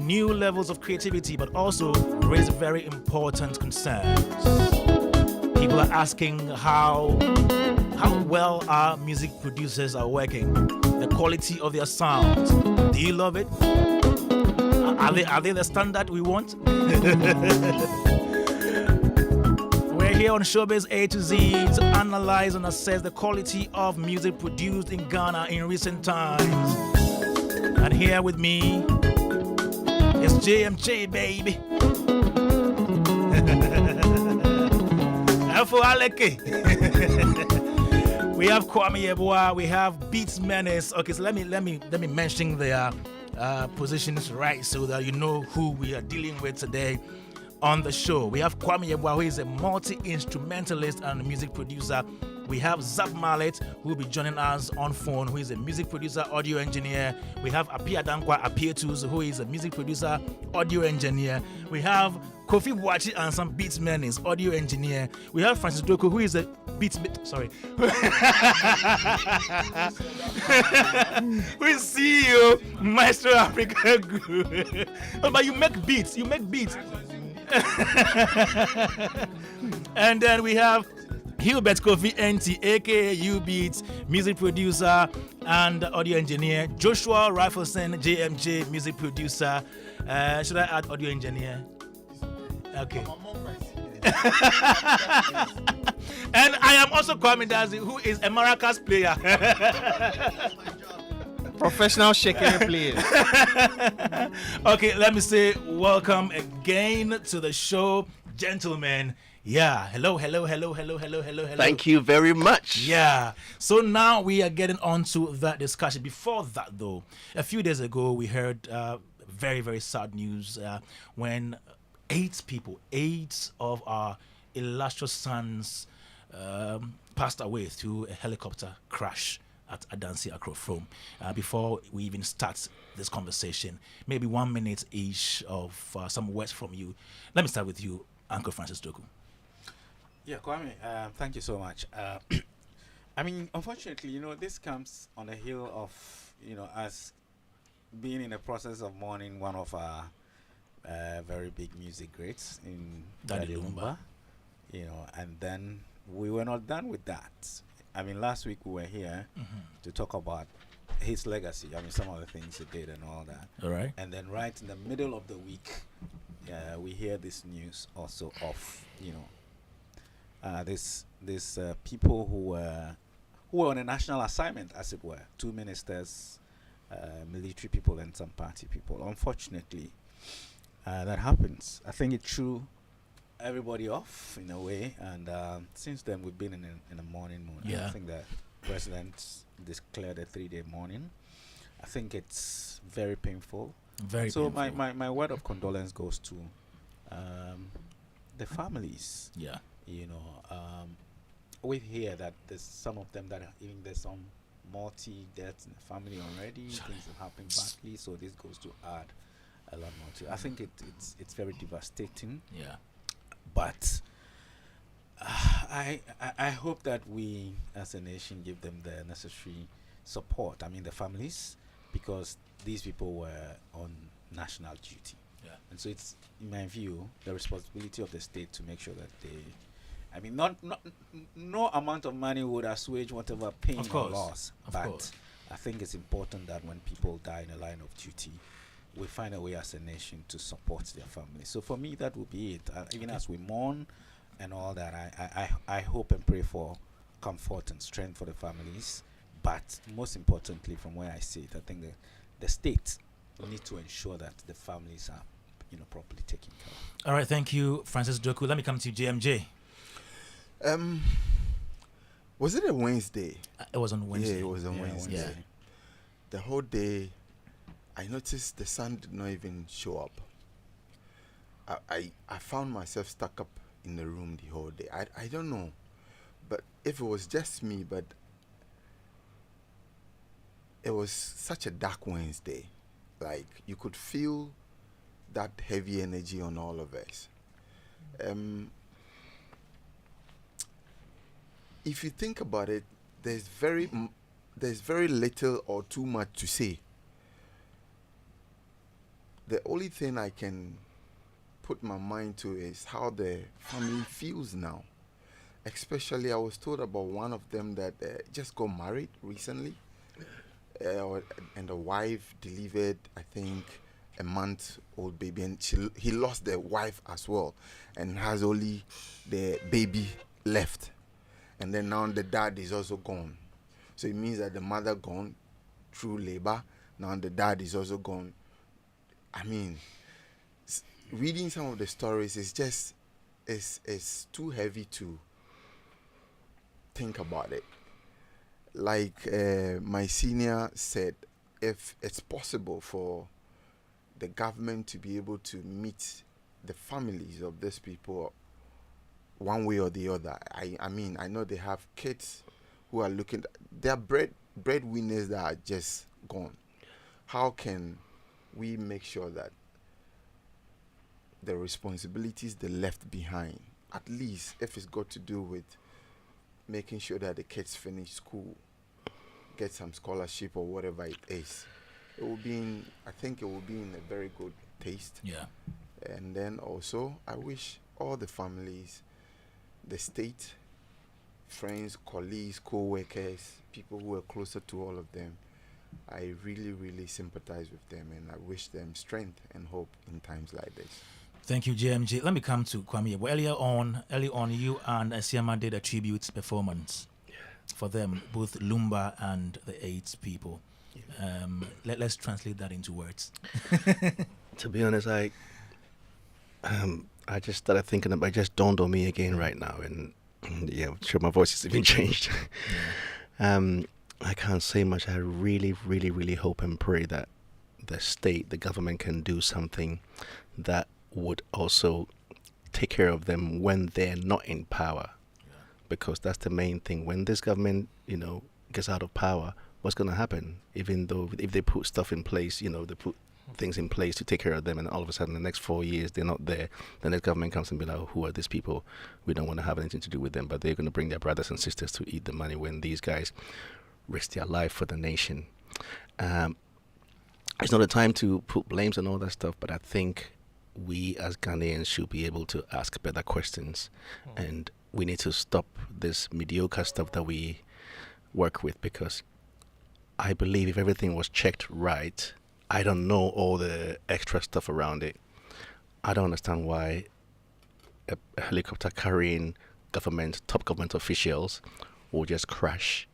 new levels of creativity, but also raise very important concerns. People are asking how well our music producers are working, the quality of their sounds. Do you love it? Are they the standard we want? We're here on Showbiz A to Z to analyze and assess the quality of music produced in Ghana in recent times. And here with me is JMJ, baby. Afo Aleke. We have Kwame Dadzie, we have Beats Menace. Okay, so let me mention their positions right so that you know who we are dealing with today on the show. We have Kwame Dadzie, who is a multi-instrumentalist and music producer. We have Zap Mallet, who will be joining us on phone, who is a music producer, audio engineer. We have Apia Dankwa Apietus, who is a music producer, audio engineer. We have Kofi Boachi and some Beats Menace, audio engineer. We have Francis Doku, who is a who is CEO, Maestro Africa Group. Oh, but you make beats. And then we have Hubert Kofi NT, aka U-Beats, music producer and audio engineer. Joshua Rifleson, JMJ, music producer. Should I add audio engineer? Okay. And I am also Kwame Dadzie, who is a maracas player. Professional shaking player. Okay, let me say welcome again to the show, gentlemen. Yeah, hello. Thank you very much. Yeah, so now we are getting on to that discussion. Before that, though, a few days ago, we heard very, very sad news when eight of our illustrious sons passed away through a helicopter crash at Adansi Akrofrom. Before we even start this conversation, maybe 1 minute each of some words from you. Let me start with you, Uncle Francis Doku. Yeah, Kwame, thank you so much. I mean, unfortunately, this comes on the heel of, us being in the process of mourning one of our very big music greats in Dadzie Lumba, and then we were not done with that. I mean, last week we were here to talk about his legacy. I mean, some of the things he did and all that. All right. And then right in the middle of the week, we hear this news also of, this people who were on a national assignment, as it were. 2 ministers, military people, and some party people. Unfortunately, that happens. I think it threw everybody off in a way, and since then we've been in a mourning mood. Yeah. I think the president declared a 3-day mourning. I think it's very painful. Very so painful. my word of condolence goes to the families. Yeah. We hear that there's some of them that there's some multi-deaths in the family already. Things have happened badly, so this goes to add a lot more to it. I think it's very devastating. Yeah. But I hope that we as a nation give them the necessary support. I mean, the families, because these people were on national duty. Yeah. And so it's, in my view, the responsibility of the state to make sure that no amount of money would assuage whatever pain or loss. But I think it's important that when people die in a line of duty, we find a way as a nation to support their families. So for me, that would be it. Even as we mourn and all that, I hope and pray for comfort and strength for the families. But most importantly, from where I see it, I think the state need to ensure that the families are, properly taken care of. All right, thank you, Francis Doku. Let me come to you, JMJ. Was it a Wednesday? It was on Wednesday. Yeah, it was on Wednesday. Yeah. The whole day, I noticed the sun did not even show up. I found myself stuck up in the room the whole day. I don't know, but if it was just me, but it was such a dark Wednesday. Like, you could feel that heavy energy on all of us. If you think about it, there's very little or too much to say. the only thing I can put my mind to is how the family feels now. Especially, I was told about one of them that just got married recently, and the wife delivered, I think, a month-old baby, and he lost the wife as well, and has only the baby left. And then now the dad is also gone. So it means that the mother gone through labor. Now the dad is also gone. I mean, reading some of the stories is just, it's too heavy to think about it. Like my senior said, if it's possible for the government to be able to meet the families of these people one way or the other. I mean, I know they have kids who are looking, they are breadwinners that are just gone. How can we make sure that the responsibilities they left behind, at least if it's got to do with making sure that the kids finish school, get some scholarship or whatever it is, it will be in, I think it will be in a very good taste. Yeah. And then also, I wish all the families, the state, friends, colleagues, co-workers, people who are closer to all of them, I really, really sympathize with them, and I wish them strength and hope in times like this. Thank you, JMJ. Let me come to Kwame. Well, early on, you and Asiama did a tribute performance for them, both Lumba and the AIDS people. Let's translate that into words. To be honest, I just started thinking about it, just dawned on me again right now, and yeah, I'm sure my voice has even changed. I can't say much. I really, really, really hope and pray that the state, the government can do something that would also take care of them when they're not in power. Because that's the main thing. When this government, gets out of power, what's going to happen? Even though if they put stuff in place, they put things in place to take care of them, and all of a sudden the next 4 years they're not there, then the government comes and be like, oh, who are these people? We don't want to have anything to do with them, but they're going to bring their brothers and sisters to eat the money when these guys risk their life for the nation. It's not a time to put blames and all that stuff, but I think we as Ghanaians should be able to ask better questions, and we need to stop this mediocre stuff that we work with, because I believe if everything was checked right, I don't know all the extra stuff around it. I don't understand why a helicopter carrying top government officials will just crash.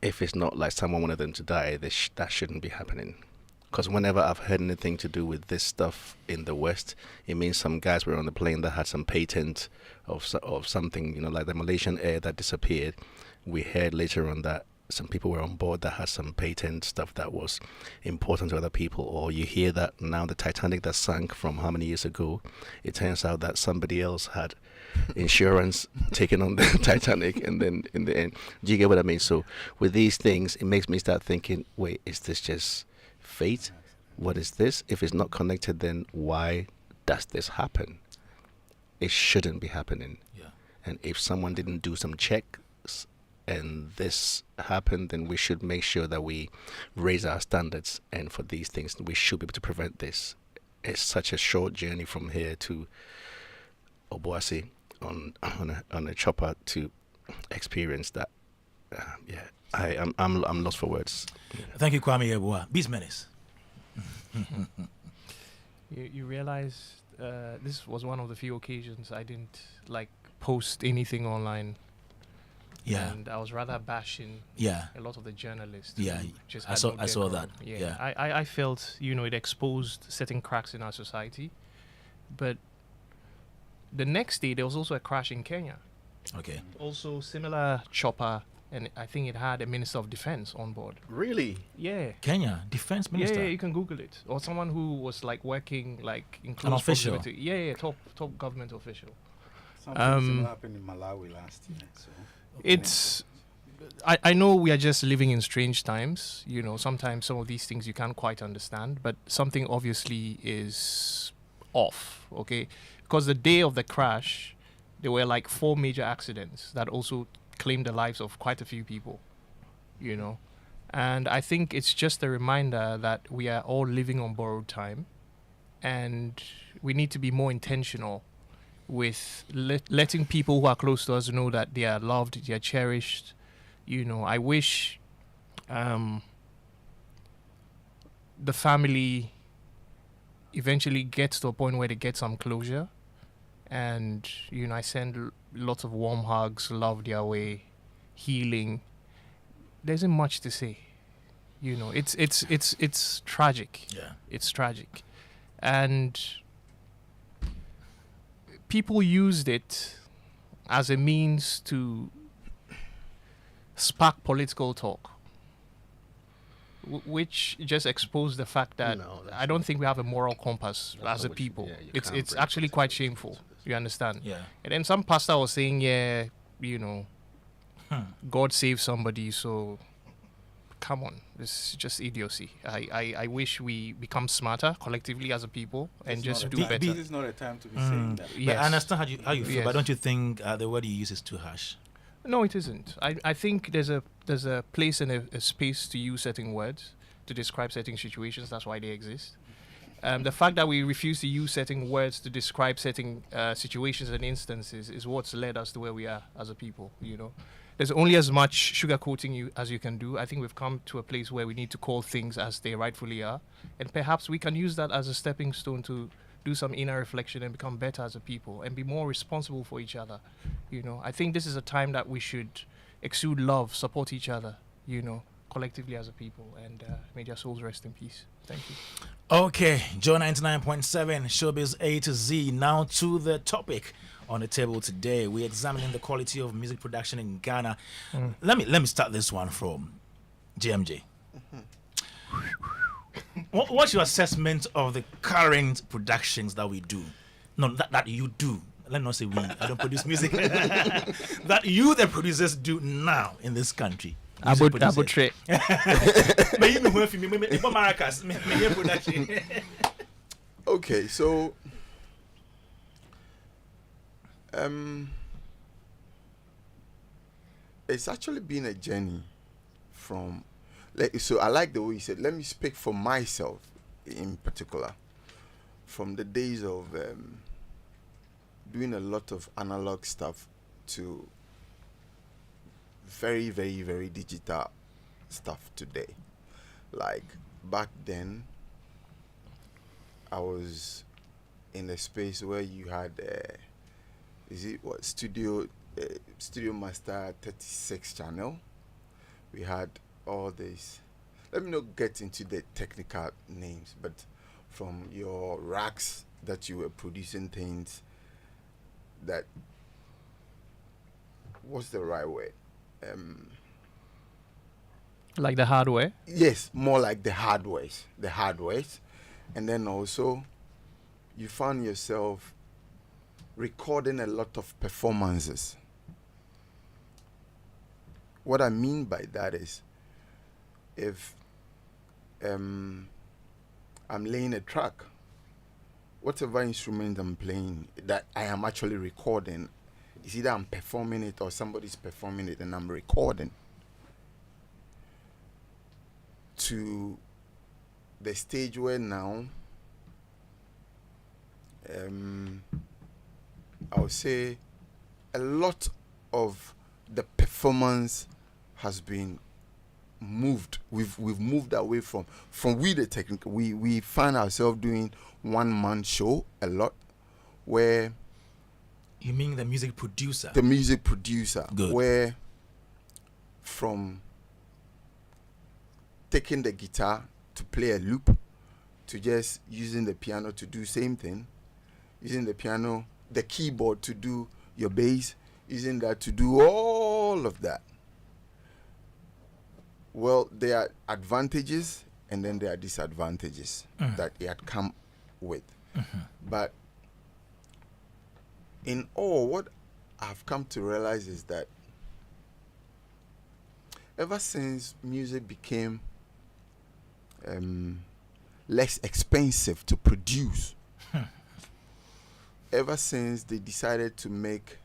If it's not like someone wanted them to die, that shouldn't be happening. Because whenever I've heard anything to do with this stuff in the West, it means some guys were on the plane that had some patent of something, like the Malaysian Air that disappeared. We heard later on that some people were on board that had some patent stuff that was important to other people. Or you hear that now the Titanic that sank from how many years ago, it turns out that somebody else had insurance taken on the Titanic, and then in the end, do you get what I mean? So with these things, it makes me start thinking, wait, is this just fate? What is this? If it's not connected, then why does this happen? It shouldn't be happening. Yeah. And if someone didn't do some checks and this happened, then we should make sure that we raise our standards, and for these things we should be able to prevent this. It's such a short journey from here to Obuasi on a chopper to experience that. I'm lost for words. Thank you, Kwame Yeboah. Beast Menace. You realize this was one of the few occasions I didn't post anything online. Yeah. And I was rather bashing a lot of the journalists. Yeah. Just I saw that. Yeah. I felt, it exposed certain cracks in our society. But the next day, there was also a crash in Kenya. Okay. Also similar chopper, and I think it had a Minister of Defense on board. Really? Yeah. Kenya Defense Minister. Yeah, you can Google it. Or someone who was working in close an official. proximity. Yeah, top government official. Something similar happened in Malawi last year. So it's I know we are just living in strange times. Sometimes some of these things you can't quite understand, but something obviously is off, okay? Because the day of the crash, there were 4 major accidents that also claimed the lives of quite a few people, And I think it's just a reminder that we are all living on borrowed time, and we need to be more intentional with letting people who are close to us know that they are loved, they are cherished. I wish the family eventually gets to a point where they get some closure, and I send lots of warm hugs, love their way, healing. There isn't much to say. It's tragic. Yeah. It's tragic. And people used it as a means to spark political talk, which just exposed the fact that I don't think we have a moral compass as a people. It's actually quite shameful. You understand? Yeah. And then some pastor was saying, God save somebody, so come on, this is just idiocy. I wish we become smarter collectively as a people and just do better. This is not a time to be saying that. But I understand how you feel, Yes. but don't you think the word you use is too harsh? No, it isn't. I think there's a place and a space to use certain words to describe certain situations. That's why they exist. The fact that we refuse to use certain words to describe certain situations and instances is what's led us to where we are as a people. There's only as much sugarcoating as you can do. I think we've come to a place where we need to call things as they rightfully are, and perhaps we can use that as a stepping stone to do some inner reflection and become better as a people and be more responsible for each other. I think this is a time that we should exude love, support each other, collectively as a people, and may their souls rest in peace. Thank you. Okay, Joe 99.7, Showbiz A to Z. Now to the topic on the table today. We're examining the quality of music production in Ghana. Let me start this one from JMJ. What's your assessment of the current productions that we do? No, that you do. Let me not say we. I don't produce music. That you, the producers, do now in this country. Abutre. Okay, so it's actually been a journey from. So I like the way you said. Let me speak for myself in particular. From the days of doing a lot of analog stuff to very, very, very digital stuff today. Like back then, I was in a space where you had Studio Master 36 channel. We had all this. Let me not get into the technical names, but from your racks that you were producing things that, what's the right word? Like the hardware? Yes, more like the hardwares. And then also you found yourself recording a lot of performances. What I mean by that is, if I'm laying a track, whatever instrument I'm playing that I am actually recording, is either I'm performing it or somebody's performing it and I'm recording, to the stage where now I would say a lot of the performance has been moved. We've moved away from we the technical. We find ourselves doing one-man show a lot, where You mean the music producer? the music producer, Good. where from taking the guitar to play a loop, to just using the piano to do same thing, using the piano, the keyboard to do your bass, using that to do all of that. Well, there are advantages and then there are disadvantages that it had come with. But in all, what I've come to realize is that ever since music became less expensive to produce, ever since they decided to make,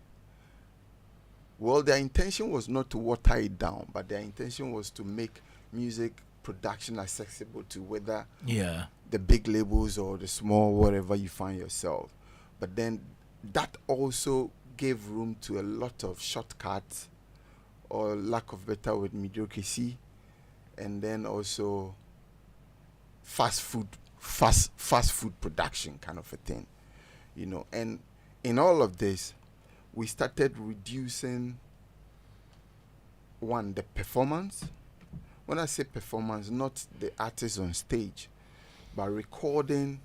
well, their intention was not to water it down, but their intention was to make music production accessible to whether Yeah. the big labels or the small, whatever you find yourself. But then that also gave room to a lot of shortcuts, or lack of better word, mediocrity, and then also fast food production kind of a thing, you know. And in all of this, we started reducing the performance. When I say performance, not the artist on stage, but recording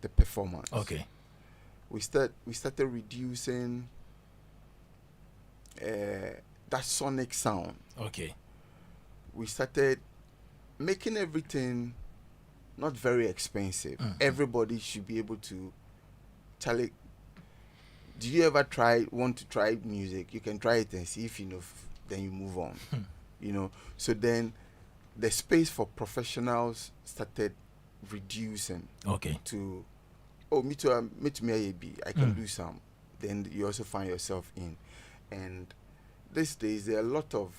the performance. Okay. We started reducing that sonic sound. Okay. We started making everything not very expensive. Everybody should be able to tell it. Did you ever want to try music? You can try it and see if you know, then you move on. You know, so then the space for professionals started reducing. Okay. To, me too, I can do some. Then you also find yourself in. And these days there are a lot of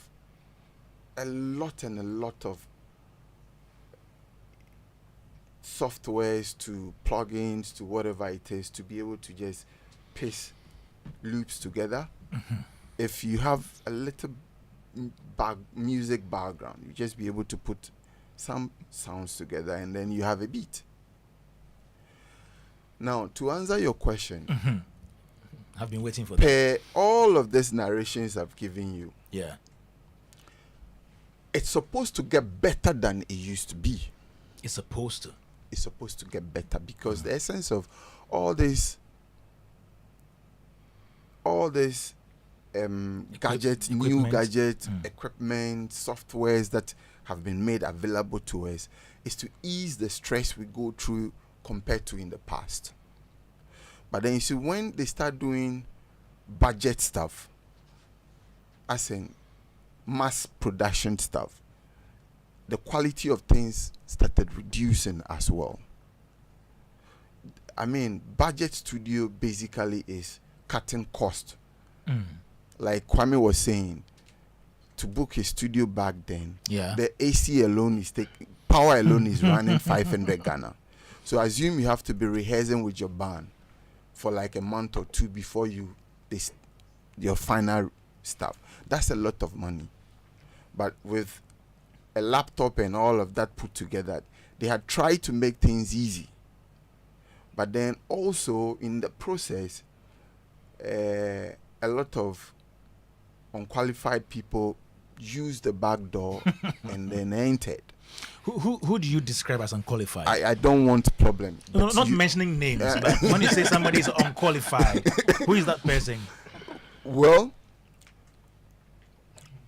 softwares to plugins to whatever it is to be able to just piece loops together. If you have a little music background, you just be able to put some sounds together and then you have a beat. Now, to answer your question, I've been waiting for that. All of these narrations I've given you, Yeah. it's supposed to get better than it used to be. It's supposed to. It's supposed to get better because the essence of all this gadgets, new gadgets, equipment, softwares that have been made available to us is to ease the stress we go through compared to in the past. But then you see, when they start doing budget stuff, as in mass production stuff, the quality of things started reducing as well. I mean, budget studio basically is cutting cost. Like Kwame was saying, to book his studio back then, the AC alone power alone is running 500 Ghana. So assume you have to be rehearsing with your band for like a month or two before your final stuff. That's a lot of money. But with a laptop and all of that put together, they had tried to make things easy. But then also in the process, a lot of unqualified people used the back door and then entered. Who do you describe as unqualified? I don't want problem. No, not mentioning names, but when you say somebody is unqualified, who is that person? Well,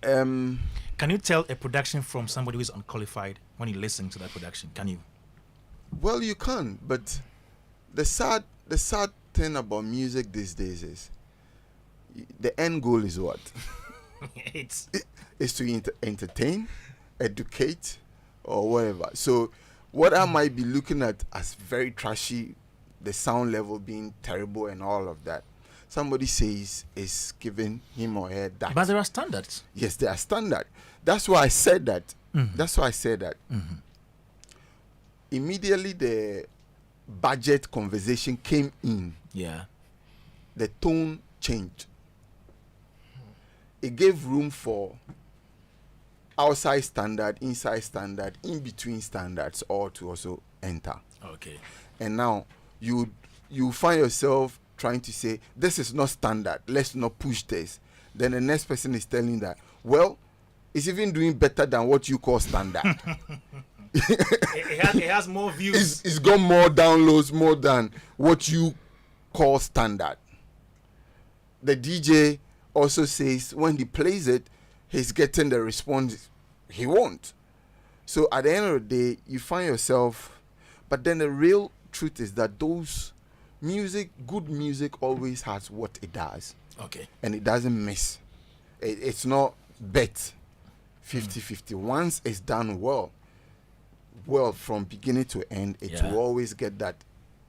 can you tell a production from somebody who is unqualified when you listen to that production? Can you? Well, you can, but the sad thing about music these days is the end goal is what? It's to entertain, educate, or whatever. So what I might be looking at as very trashy, the sound level being terrible and all of that, somebody says is giving him or her that. But there are standards. Yes, there are standards. That's why I said that. That's why I said that. Immediately the budget conversation came in. Yeah. The tone changed. It gave room for outside standard, inside standard, in between standards, all to also enter. Okay. And now you find yourself trying to say, this is not standard, let's not push this. Then the next person is telling that, well, it's even doing better than what you call standard. it has more views. It's got more downloads, more than what you call standard. The DJ also says when he plays it, he's getting the response he wants. So at the end of the day, you find yourself, but then the real truth is that those good music always has what it does. Okay. And it doesn't miss. It's not bet 50-50. Once it's done well from beginning to end, it will always get that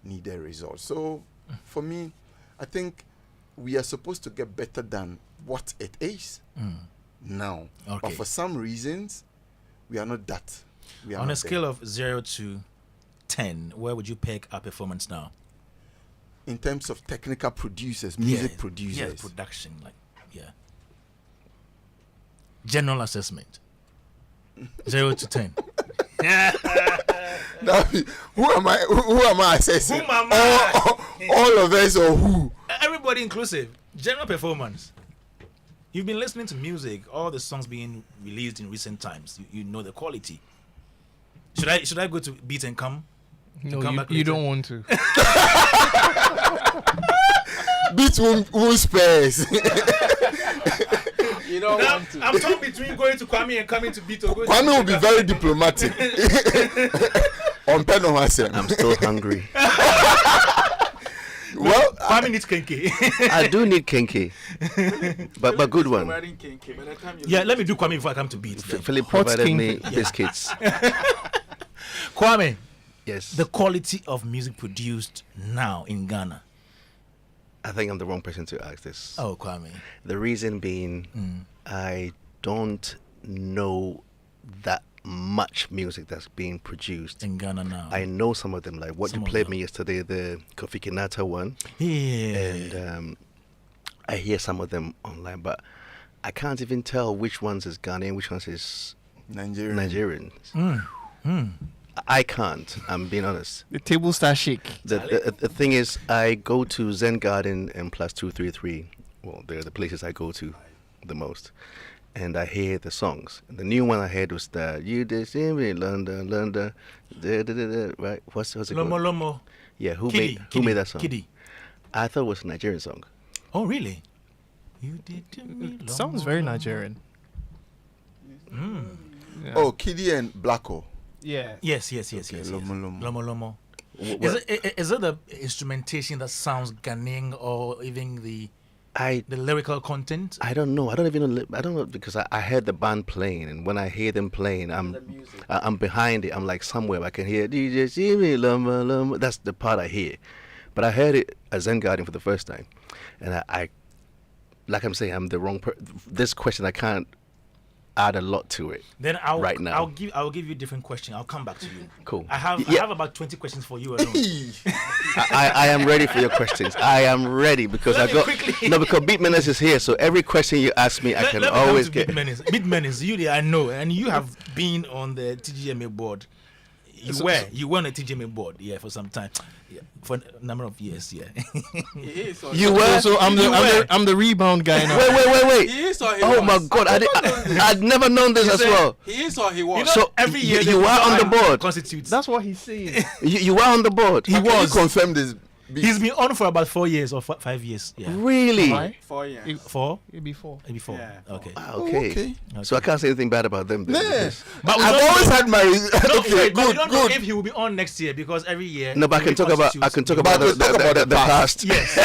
needed result. So for me, I think we are supposed to get better than what it is now. Okay. But for some reasons, we are not that. We are On not a scale of 0 to 10, where would you peg our performance now? in terms of technical producers, music Yeah, producers. production, general assessment. 0 to 10. Who am I assessing? Whom am I? All of us or who? Everybody inclusive. General performance. You've been listening to music, all the songs being released in recent times. You know the quality. Should I go to Beat and Come? No, come back you later? don't want to. Beat who spares. You don't want to. I'm torn between going to Kwame and coming to Beat or going Kwame to will be very diplomatic. On pen of herself. I'm still hungry. Well, Kwame needs kenke. I do need kinky, but good one. Providing kinky. By the time you Yeah, let me do Kwame before I come to Beat. then. Philip Hot provided me kinky. biscuits. Kwame, Yes, the quality of music produced now in Ghana. I think I'm the wrong person to ask this. Oh, Kwame. The reason being, I don't know that much music that's being produced. In Ghana now. I know some of them, like what Some you of played them. me yesterday, the Kofi Kinata one, Yeah. and I hear some of them online, but I can't even tell which ones is Ghanaian, which ones is Nigerian. Nigerian. I can't. I'm being honest. The table start shake. The thing is, I go to Zen Garden and Plus 233. Well, they're the places I go to the most, and I hear the songs. And the new one I heard was the "You Did See Me, London, London." Right? What's it Lomo called? Lomo. Yeah, who Kiddy, made that song? Kiddy. I thought it was a Nigerian song. Oh, really? You did to me. It sounds very Nigerian. Yeah. Oh, Kiddy and Blacko. Yeah. Yes. Lomo Lomo. Lomo Lomo. Well, Is it the instrumentation that sounds Ghanaian or even the I lyrical content? I don't know. I don't even know. I don't know because I heard the band playing, and when I hear them playing, I'm behind it. I'm like somewhere I can hear DJ see me lama lama. That's the part I hear. But I heard it at Zen Garden for the first time, and I like I'm saying, I'm the wrong this question I can't add a lot to it. Then right now. I'll give you a different question. I'll come back to you. Cool. I have about 20 questions for you alone. I am ready for your questions. I am ready because Let I me got quickly- no because Beat Menace is here, so every question you ask me, I can Let me always come to get. Beat Menace. You, I know, and you have been on the TGMA board. You were on the TGMA board, for some time, for a number of years, You were. So I'm the rebound guy now. Wait. He is or he Oh my was. God! I'd never known this as well. He is or he was. You know, So every year you are on the board. constitutes. That's what he's saying. You were on the board. He was confirmed this. He's been on for about 4 years or 5 years. Yeah, Really? Why? 4 years. 4, Before. maybe 4. Yeah, Okay. Okay. So I can't say anything bad about them. Then, Yeah. because- But we I've don't always know- had my. No, Okay, wait, but we good, don't know good. if he will be on next year because every year. No, but I can talk about But the let's talk about the past. Yes.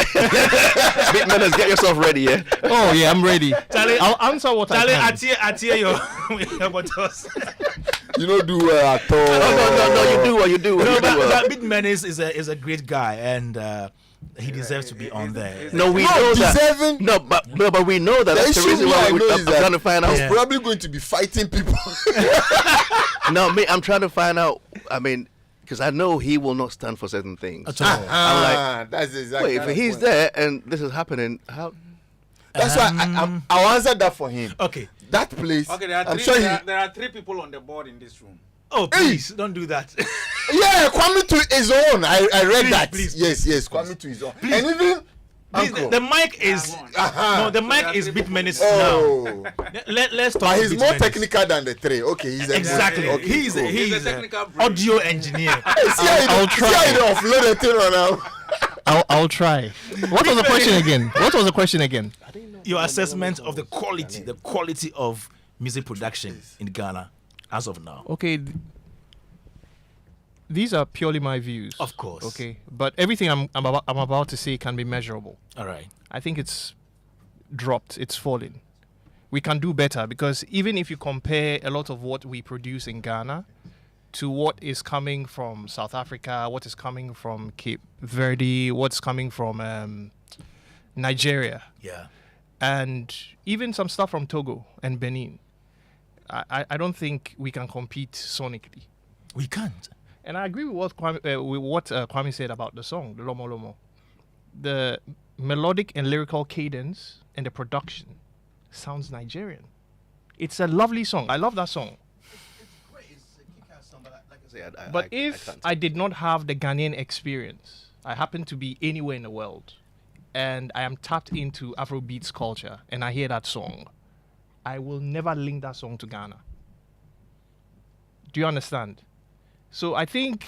Big Menace, get yourself ready, yeah. Oh yeah, I'm ready. Charlie, I'll answer what Charlie, I can. Atie, your bottles. You don't do at all. No, you do what you do. No, You do but well. Big Menace is a great guy, and he deserves to be on there. No, we No, know that. deserving. No, but we know that. The That's the issue reason I why know is I'm that trying to find out. He's Yeah. probably going to be fighting people. No, me, I'm trying to find out. I mean, because I know he will not stand for certain things. At all. I'm That's exactly. Wait, if he's there and this is happening, how? That's why I'll answer that for him. Okay. That place. Okay, there are I'm three. sure he. There are 3 people on the board in this room. Oh, please don't do that. Yeah, Kwame to his own. I read Please, that. please, Yes, Kwame to his own. And even Please, Uncle. the mic is no, the mic is Big Menace now. Oh, Let's talk. but he's Big more Menace. technical than the 3. Okay, he's Exactly. Okay, He's cool. He's a a technical brain. audio engineer. I'll try. See how you offload the thing on now. I'll try. What was the question again? Your assessment of the quality of music production in Ghana as of now. Okay. These are purely my views. Of course. Okay, but everything I'm about to say can be measurable. All right. I think it's dropped. It's fallen. We can do better because even if you compare a lot of what we produce in Ghana to what is coming from South Africa, what is coming from Cape Verde, what's coming from Nigeria, Yeah. and even some stuff from Togo and Benin, I don't think we can compete sonically. We can't. And I agree with what Kwame said about the song, the Lomo Lomo. The melodic and lyrical cadence and the production sounds Nigerian. It's a lovely song. I love that song. It's great. It's a kick-ass song, but like I say, But if I did not have the Ghanaian experience, I happen to be anywhere in the world, and I am tapped into Afrobeats culture, and I hear that song, I will never link that song to Ghana. Do you understand? So I think,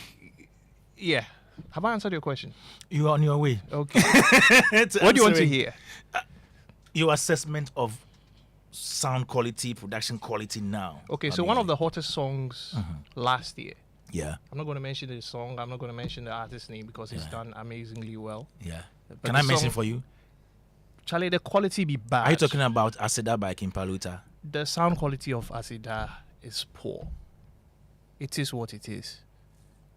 yeah. Have I answered your question? You are on your way. Okay. What do you want to hear? Your assessment of sound quality, production quality now. Okay, so one of the hottest songs last year. Yeah. I'm not going to mention the song. I'm not going to mention the artist's name because it's done amazingly well. Yeah. But Can the I mention song- for you? Charlie, the quality be bad. Are you talking about Aseda by King Paluta? The sound quality of Asida is poor. It is what it is.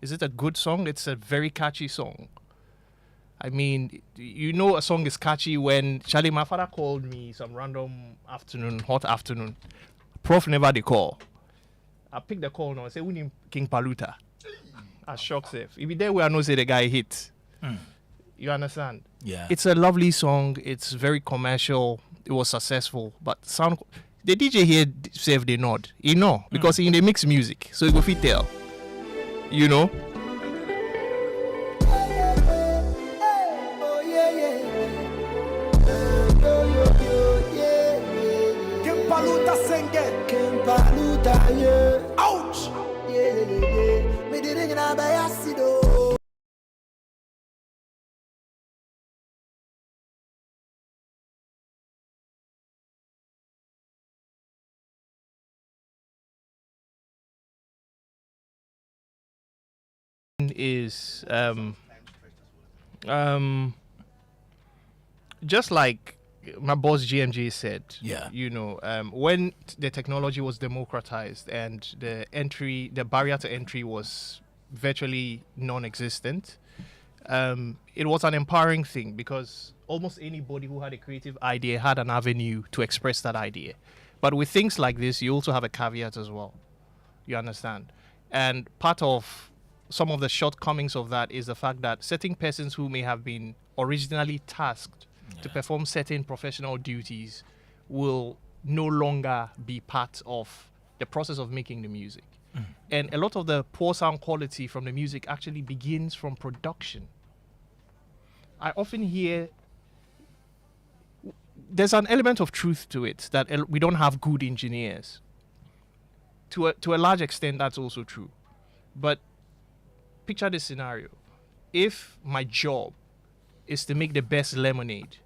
Is it a good song? It's a very catchy song. I mean, you know a song is catchy when Charlie, my father called me some random afternoon, hot afternoon. Prof never they call. I pick the call now and say, we need King Paluta. I shock safe. If you there, we are not say the guy hit. You understand? Yeah. It's a lovely song. It's very commercial. It was successful. But sound, the DJ here save the nod. You know, because in the mix music. So you go fit tell. You know? Paluta senge, King Paluta, yeah. Ouch! Yeah. Me didn't know by acido. Is just like my boss GMG said, Yeah. you know, when the technology was democratized and the barrier to entry was virtually non-existent, it was an empowering thing because almost anybody who had a creative idea had an avenue to express that idea. But with things like this, you also have a caveat as well. You understand? And part of some of the shortcomings of that is the fact that certain persons who may have been originally tasked to perform certain professional duties will no longer be part of the process of making the music. And a lot of the poor sound quality from the music actually begins from production. I often hear there's an element of truth to it that we don't have good engineers. To a large extent, that's also true. But picture this scenario. If my job is to make the best lemonade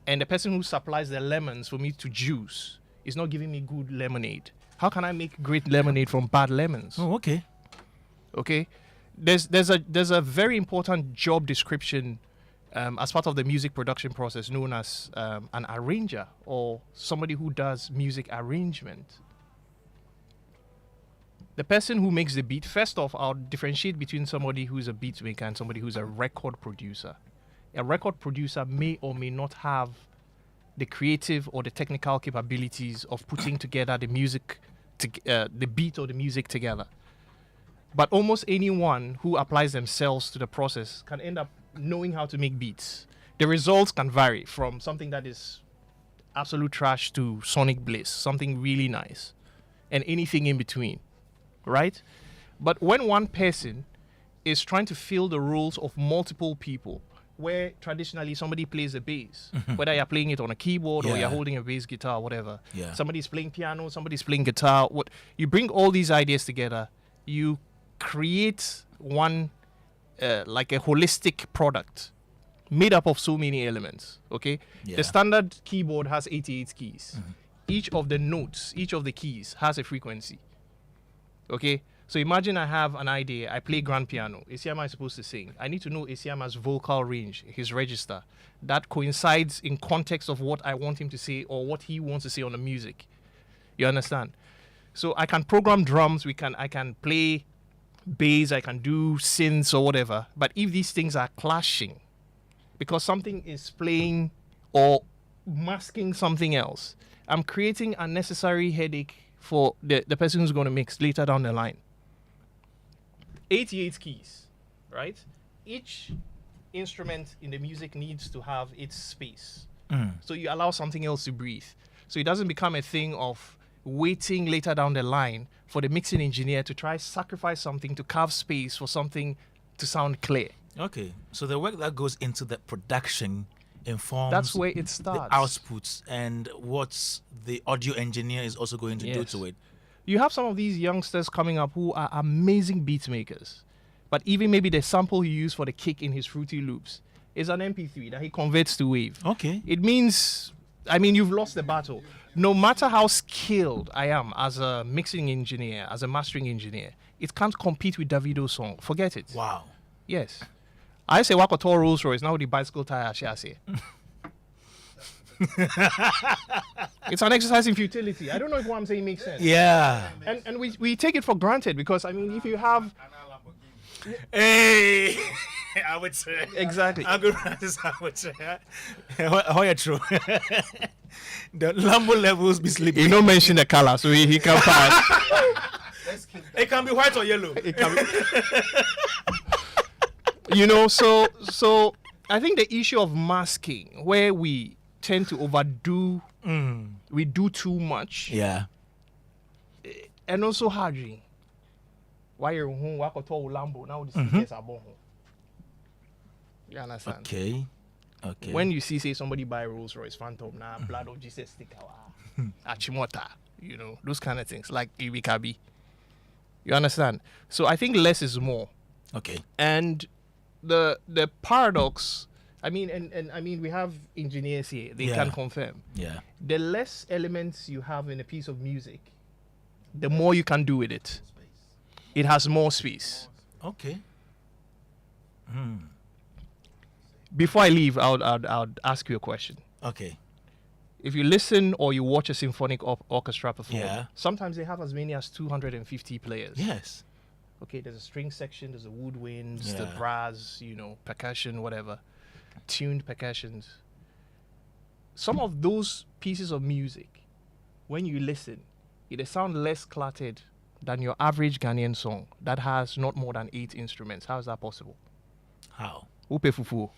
and the person who supplies the lemons for me to juice is not giving me good lemonade, how can I make great lemonade from bad lemons? Oh, okay. Okay, there's a very important job description as part of the music production process known as an arranger or somebody who does music arrangement. The person who makes the beat, first off, I'll differentiate between somebody who's a beat maker and somebody who's a record producer. A record producer may or may not have the creative or the technical capabilities of putting together the music, the beat or the music together. But almost anyone who applies themselves to the process can end up knowing how to make beats. The results can vary from something that is absolute trash to sonic bliss, something really nice, and anything in between. Right? But when one person is trying to fill the roles of multiple people, where traditionally somebody plays the bass, whether you're playing it on a keyboard or you're holding a bass guitar or whatever, somebody's playing piano, somebody's playing guitar, you bring all these ideas together, you create one like a holistic product made up of so many elements. Okay? The standard keyboard has 88 keys. Each of the notes, each of the keys has a frequency. Okay, so imagine I have an idea. I play grand piano. Isiama is supposed to sing. I need to know Isiama's vocal range, his register. That coincides in context of what I want him to say or what he wants to say on the music. You understand? So I can program drums. I can play bass. I can do synths or whatever. But if these things are clashing, because something is playing or masking something else, I'm creating unnecessary headache for the person who's going to mix later down the line. 88 keys, right? Each instrument in the music needs to have its space. So you allow something else to breathe. So it doesn't become a thing of waiting later down the line for the mixing engineer to try sacrifice something to carve space for something to sound clear. Okay, so the work that goes into the production informs That's where it starts. the outputs and what the audio engineer is also going to do Yes. to it. You have some of these youngsters coming up who are amazing beat makers, but even maybe the sample he used for the kick in his Fruity Loops is an MP3 that he converts to wave. Okay. It means, you've lost the battle. No matter how skilled I am as a mixing engineer, as a mastering engineer, it can't compete with Davido's song. Forget it. Wow. Yes. I say Wakoto Rolls Royce, now the bicycle tire, I say. It's an exercise in futility. I don't know if what I'm saying makes sense. Yeah. And we take it for granted because, if you have... Hey, I would say. Exactly. I'm good at this. I would say. How you true? The Lambo levels be sleeping. You don't mention the color, so he can pass. It can be white or yellow. It can be. So I think the issue of masking, where we tend to overdo, we do too much, Yeah. and also hardening. Why you're home, walk to Lambo now? The speakers are born. You understand? Okay. When you see somebody buy Rolls Royce Phantom, now blood of Jesus sticker, Achimota, those kind of things like Ibikabi. You understand? So I think less is more. Okay. And the paradox, we have engineers here, they Yeah. can confirm. Yeah. The less elements you have in a piece of music, the more you can do with it. It has more space. Okay. Before I leave, I'll ask you a question. Okay. If you listen or you watch a symphonic orchestra perform, Yeah. sometimes they have as many as 250 players. Yes. Okay, there's a string section, there's a woodwinds, the Yeah. brass, percussion, whatever, tuned percussions. Some of those pieces of music, when you listen, they sound less cluttered than your average Ghanaian song that has not more than 8 instruments. How is that possible? How? Upe fufu.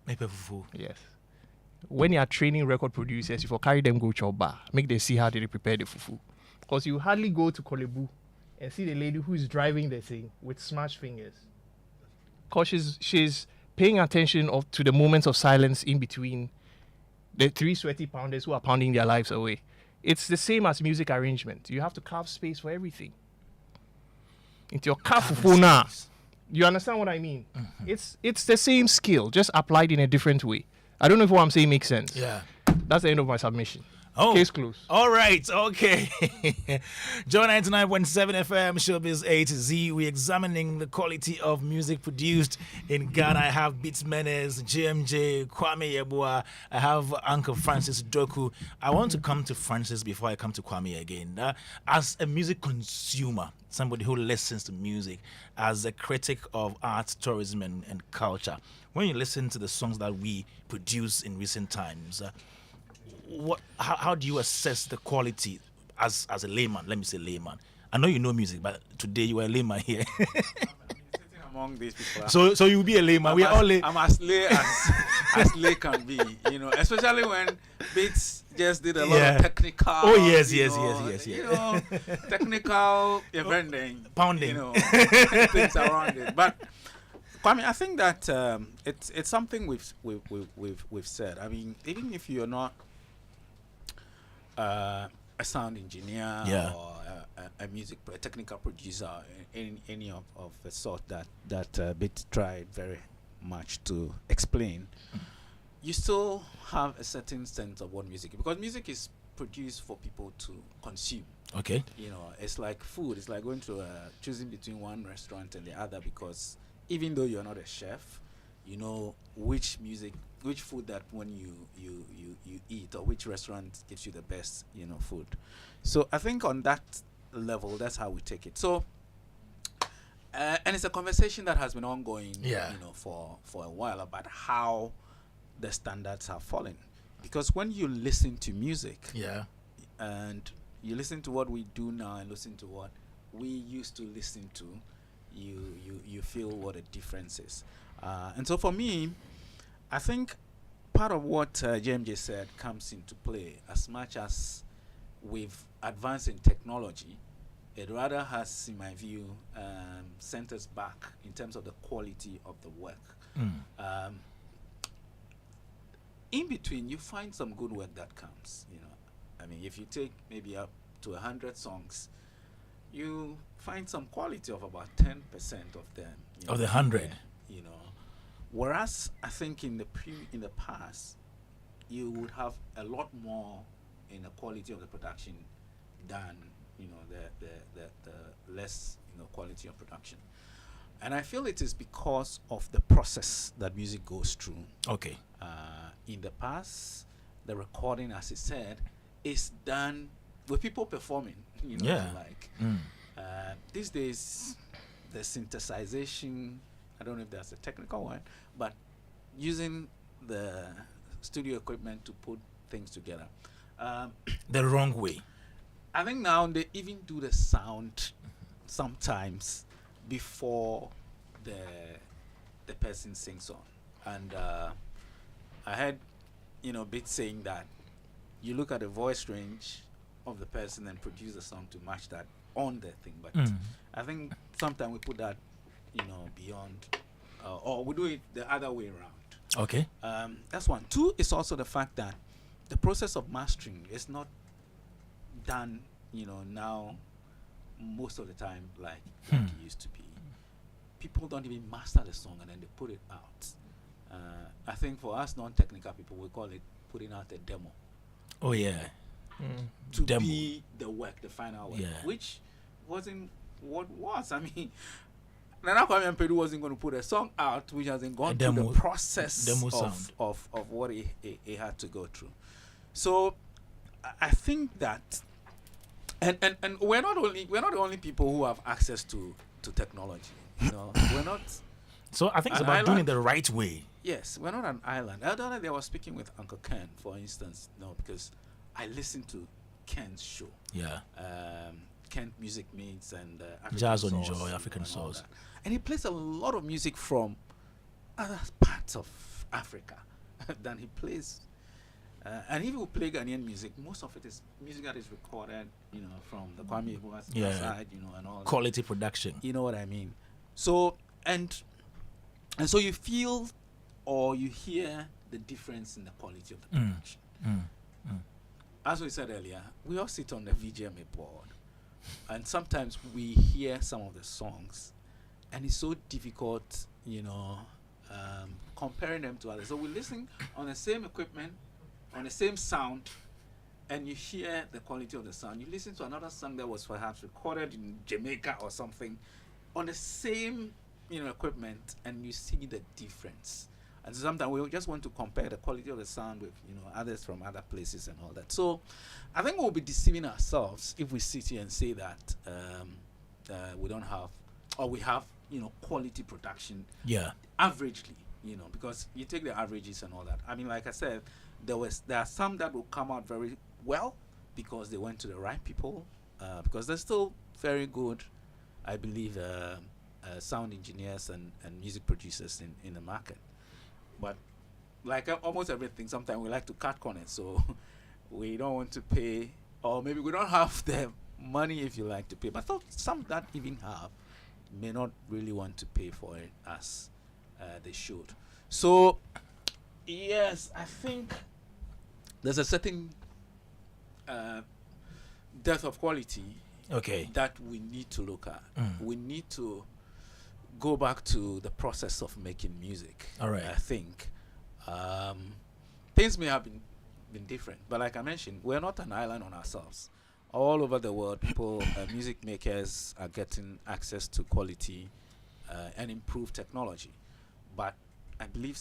Maybe fufu. Yes. When you are training record producers, if you carry them go to a bar, make them see how they prepare the fufu. Because you hardly go to Kolebu and see the lady who is driving the thing with smashed fingers. Because she's paying attention to the moments of silence in between the 3 sweaty pounders who are pounding their lives away. It's the same as music arrangement. You have to carve space for everything. Into your fufu now. You understand what I mean? It's the same skill, just applied in a different way. I don't know if what I'm saying makes sense. Yeah. That's the end of my submission. Oh. Case closed. All right. Okay. Joy 99.7 FM, Showbiz A-Z. We're examining the quality of music produced in Ghana. I have Beats Menace, JMJ, Kwame Yeboah. I have Uncle Francis Doku. I want to come to Francis before I come to Kwame again. As a music consumer, somebody who listens to music, as a critic of art, tourism, and culture, when you listen to the songs that we produce in recent times, how do you assess the quality as a layman? Let me say layman. I know you know music, but today you are a layman here. Sitting among these people. So you'll be a layman. We are all lay. I'm as lay as lay can be, especially when Beats just did a lot of technical. Oh yes. Technical everything, Pounding. things around it. But Kwame, I think that it's something we've said. I mean, even if you're not a sound engineer or a technical producer, any of the sort that Bit tried very much to explain, you still have a certain sense of what music is, because music is produced for people to consume. Okay. It's like food. It's like going to choosing between one restaurant and the other, because even though you're not a chef, you know which food that when you eat, or which restaurant gives you the best food. So I think on that level, that's how we take it. So and it's a conversation that has been ongoing for a while about how the standards have fallen, because when you listen to music, and you listen to what we do now and listen to what we used to listen to, you feel what a difference is. And so for me, I think part of what JMJ said comes into play. As much as we've advanced in technology, it rather has, in my view, sent us back in terms of the quality of the work. In between, you find some good work that comes. I mean, if you take maybe up to 100 songs, you find some quality of about 10% of them. Of the 100. Whereas I think in the past, you would have a lot more in the quality of the production than the less quality of production. And I feel it is because of the process that music goes through. Okay. In the past, the recording, as he said, is done with people performing. These days, the synthesization, I don't know if that's a technical one, but using the studio equipment to put things together. The wrong way. I think now they even do the sound sometimes before the person sings on. And I heard, bits saying that you look at the voice range of the person and produce a song to match that on the thing. But I think sometimes we put that, beyond, or we do it the other way around. Okay. That's one. Two is also the fact that the process of mastering is not done, now most of the time like it used to be. People don't even master the song and then they put it out. I think for us non-technical people, we call it putting out a demo. Oh yeah. To Demo. be the work, the final work, which wasn't what was. I mean, Nana Kwame Dadzie wasn't going to put a song out which hasn't gone through the process of what he had to go through. So I think that, and we're not the only people who have access to technology. We're not. So I think it's about doing it the right way. Yes, we're not an island. The other day I was speaking with Uncle Ken, for instance, because I listened to Ken's show. Yeah. Ken Music Meets and Jazz on Joy, African Source. And he plays a lot of music from other parts of Africa than he plays. And if you play Ghanaian music, most of it is music that is recorded, from the Kwame Dadzie side, and all quality production. You know what I mean? So and so you feel or you hear the difference in the quality of the production. As we said earlier, we all sit on the VGMA board, and sometimes we hear some of the songs, and it's so difficult, comparing them to others. So we listen on the same equipment, on the same sound, and you hear the quality of the sound. You listen to another song that was perhaps recorded in Jamaica or something, on the same, equipment, and you see the difference. And sometimes we just want to compare the quality of the sound with, others from other places and all that. So I think we'll be deceiving ourselves if we sit here and say that we don't have, or we have, quality production. Yeah. Averagely, because you take the averages and all that. I mean, like I said, there are some that will come out very well because they went to the right people, because they're still very good, I believe, sound engineers and music producers in the market. But like almost everything, sometimes we like to cut corners, so we don't want to pay, or maybe we don't have the money, if you like, to pay. But some that even have may not really want to pay for it as they should. So yes, I think there's a certain depth of quality that we need to look at. We need to go back to the process of making music. All right. I think things may have been different, but like I mentioned, we're not an island on ourselves. All over the world, people, music makers are getting access to quality and improved technology. But I believe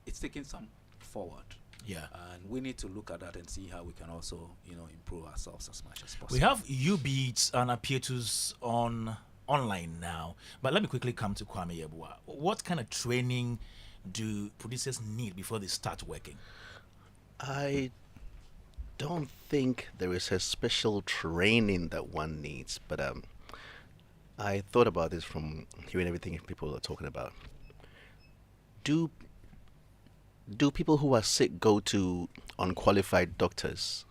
it's taking some forward. Yeah. And we need to look at that and see how we can also, improve ourselves as much as possible. We have U-Beats and Apietus online now, but let me quickly come to Kwame Yeboah. What kind of training do producers need before they start working? I don't think there is a special training that one needs, but I thought about this from hearing everything people are talking about. Do people who are sick go to unqualified doctors?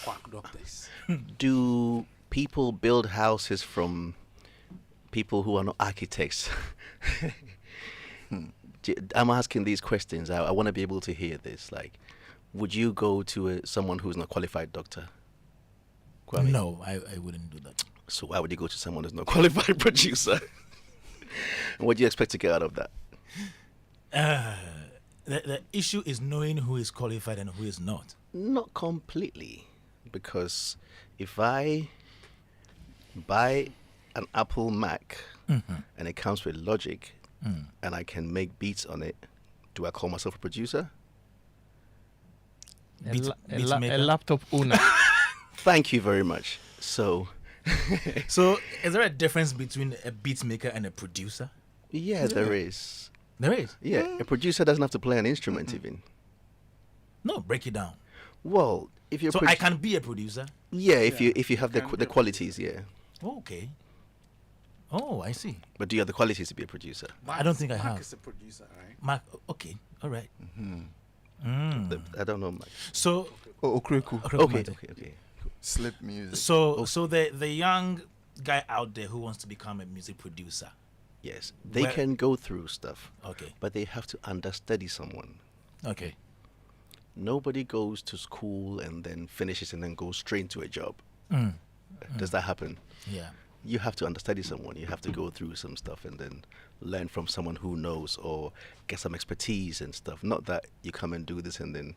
Quack doctors. Do people build houses from people who are not architects? I'm asking these questions. I want to be able to hear this. Like, would you go to someone who's not qualified doctor? Kwame? No, I wouldn't do that. So why would you go to someone who's not qualified producer? And what do you expect to get out of that? The issue is knowing who is qualified and who is not. Not completely, because if I buy an Apple Mac and it comes with Logic and I can make beats on it, do I call myself a producer? A laptop owner. Thank you very much. So Is there a difference between a beat maker and a producer? yeah, there is. There is. Yeah, a producer doesn't have to play an instrument even. No, break it down. Well, if you're So I can be a producer. yeah, if you have the qualities, yeah. Okay. Oh, I see. But do you have the qualities to be a producer? I don't think I Mark have. is a producer, right? Mark, okay, all right. I don't know much. So Okreku. Okay. Slip music. So the young guy out there who wants to become a music producer. Yes, they Where- can go through stuff, Okay. but they have to understudy someone. Okay. Nobody goes to school and then finishes and then goes straight to a job. Does that happen? Yeah. You have to understudy someone. You have to go through some stuff and then learn from someone who knows or get some expertise and stuff. Not that you come and do this and then,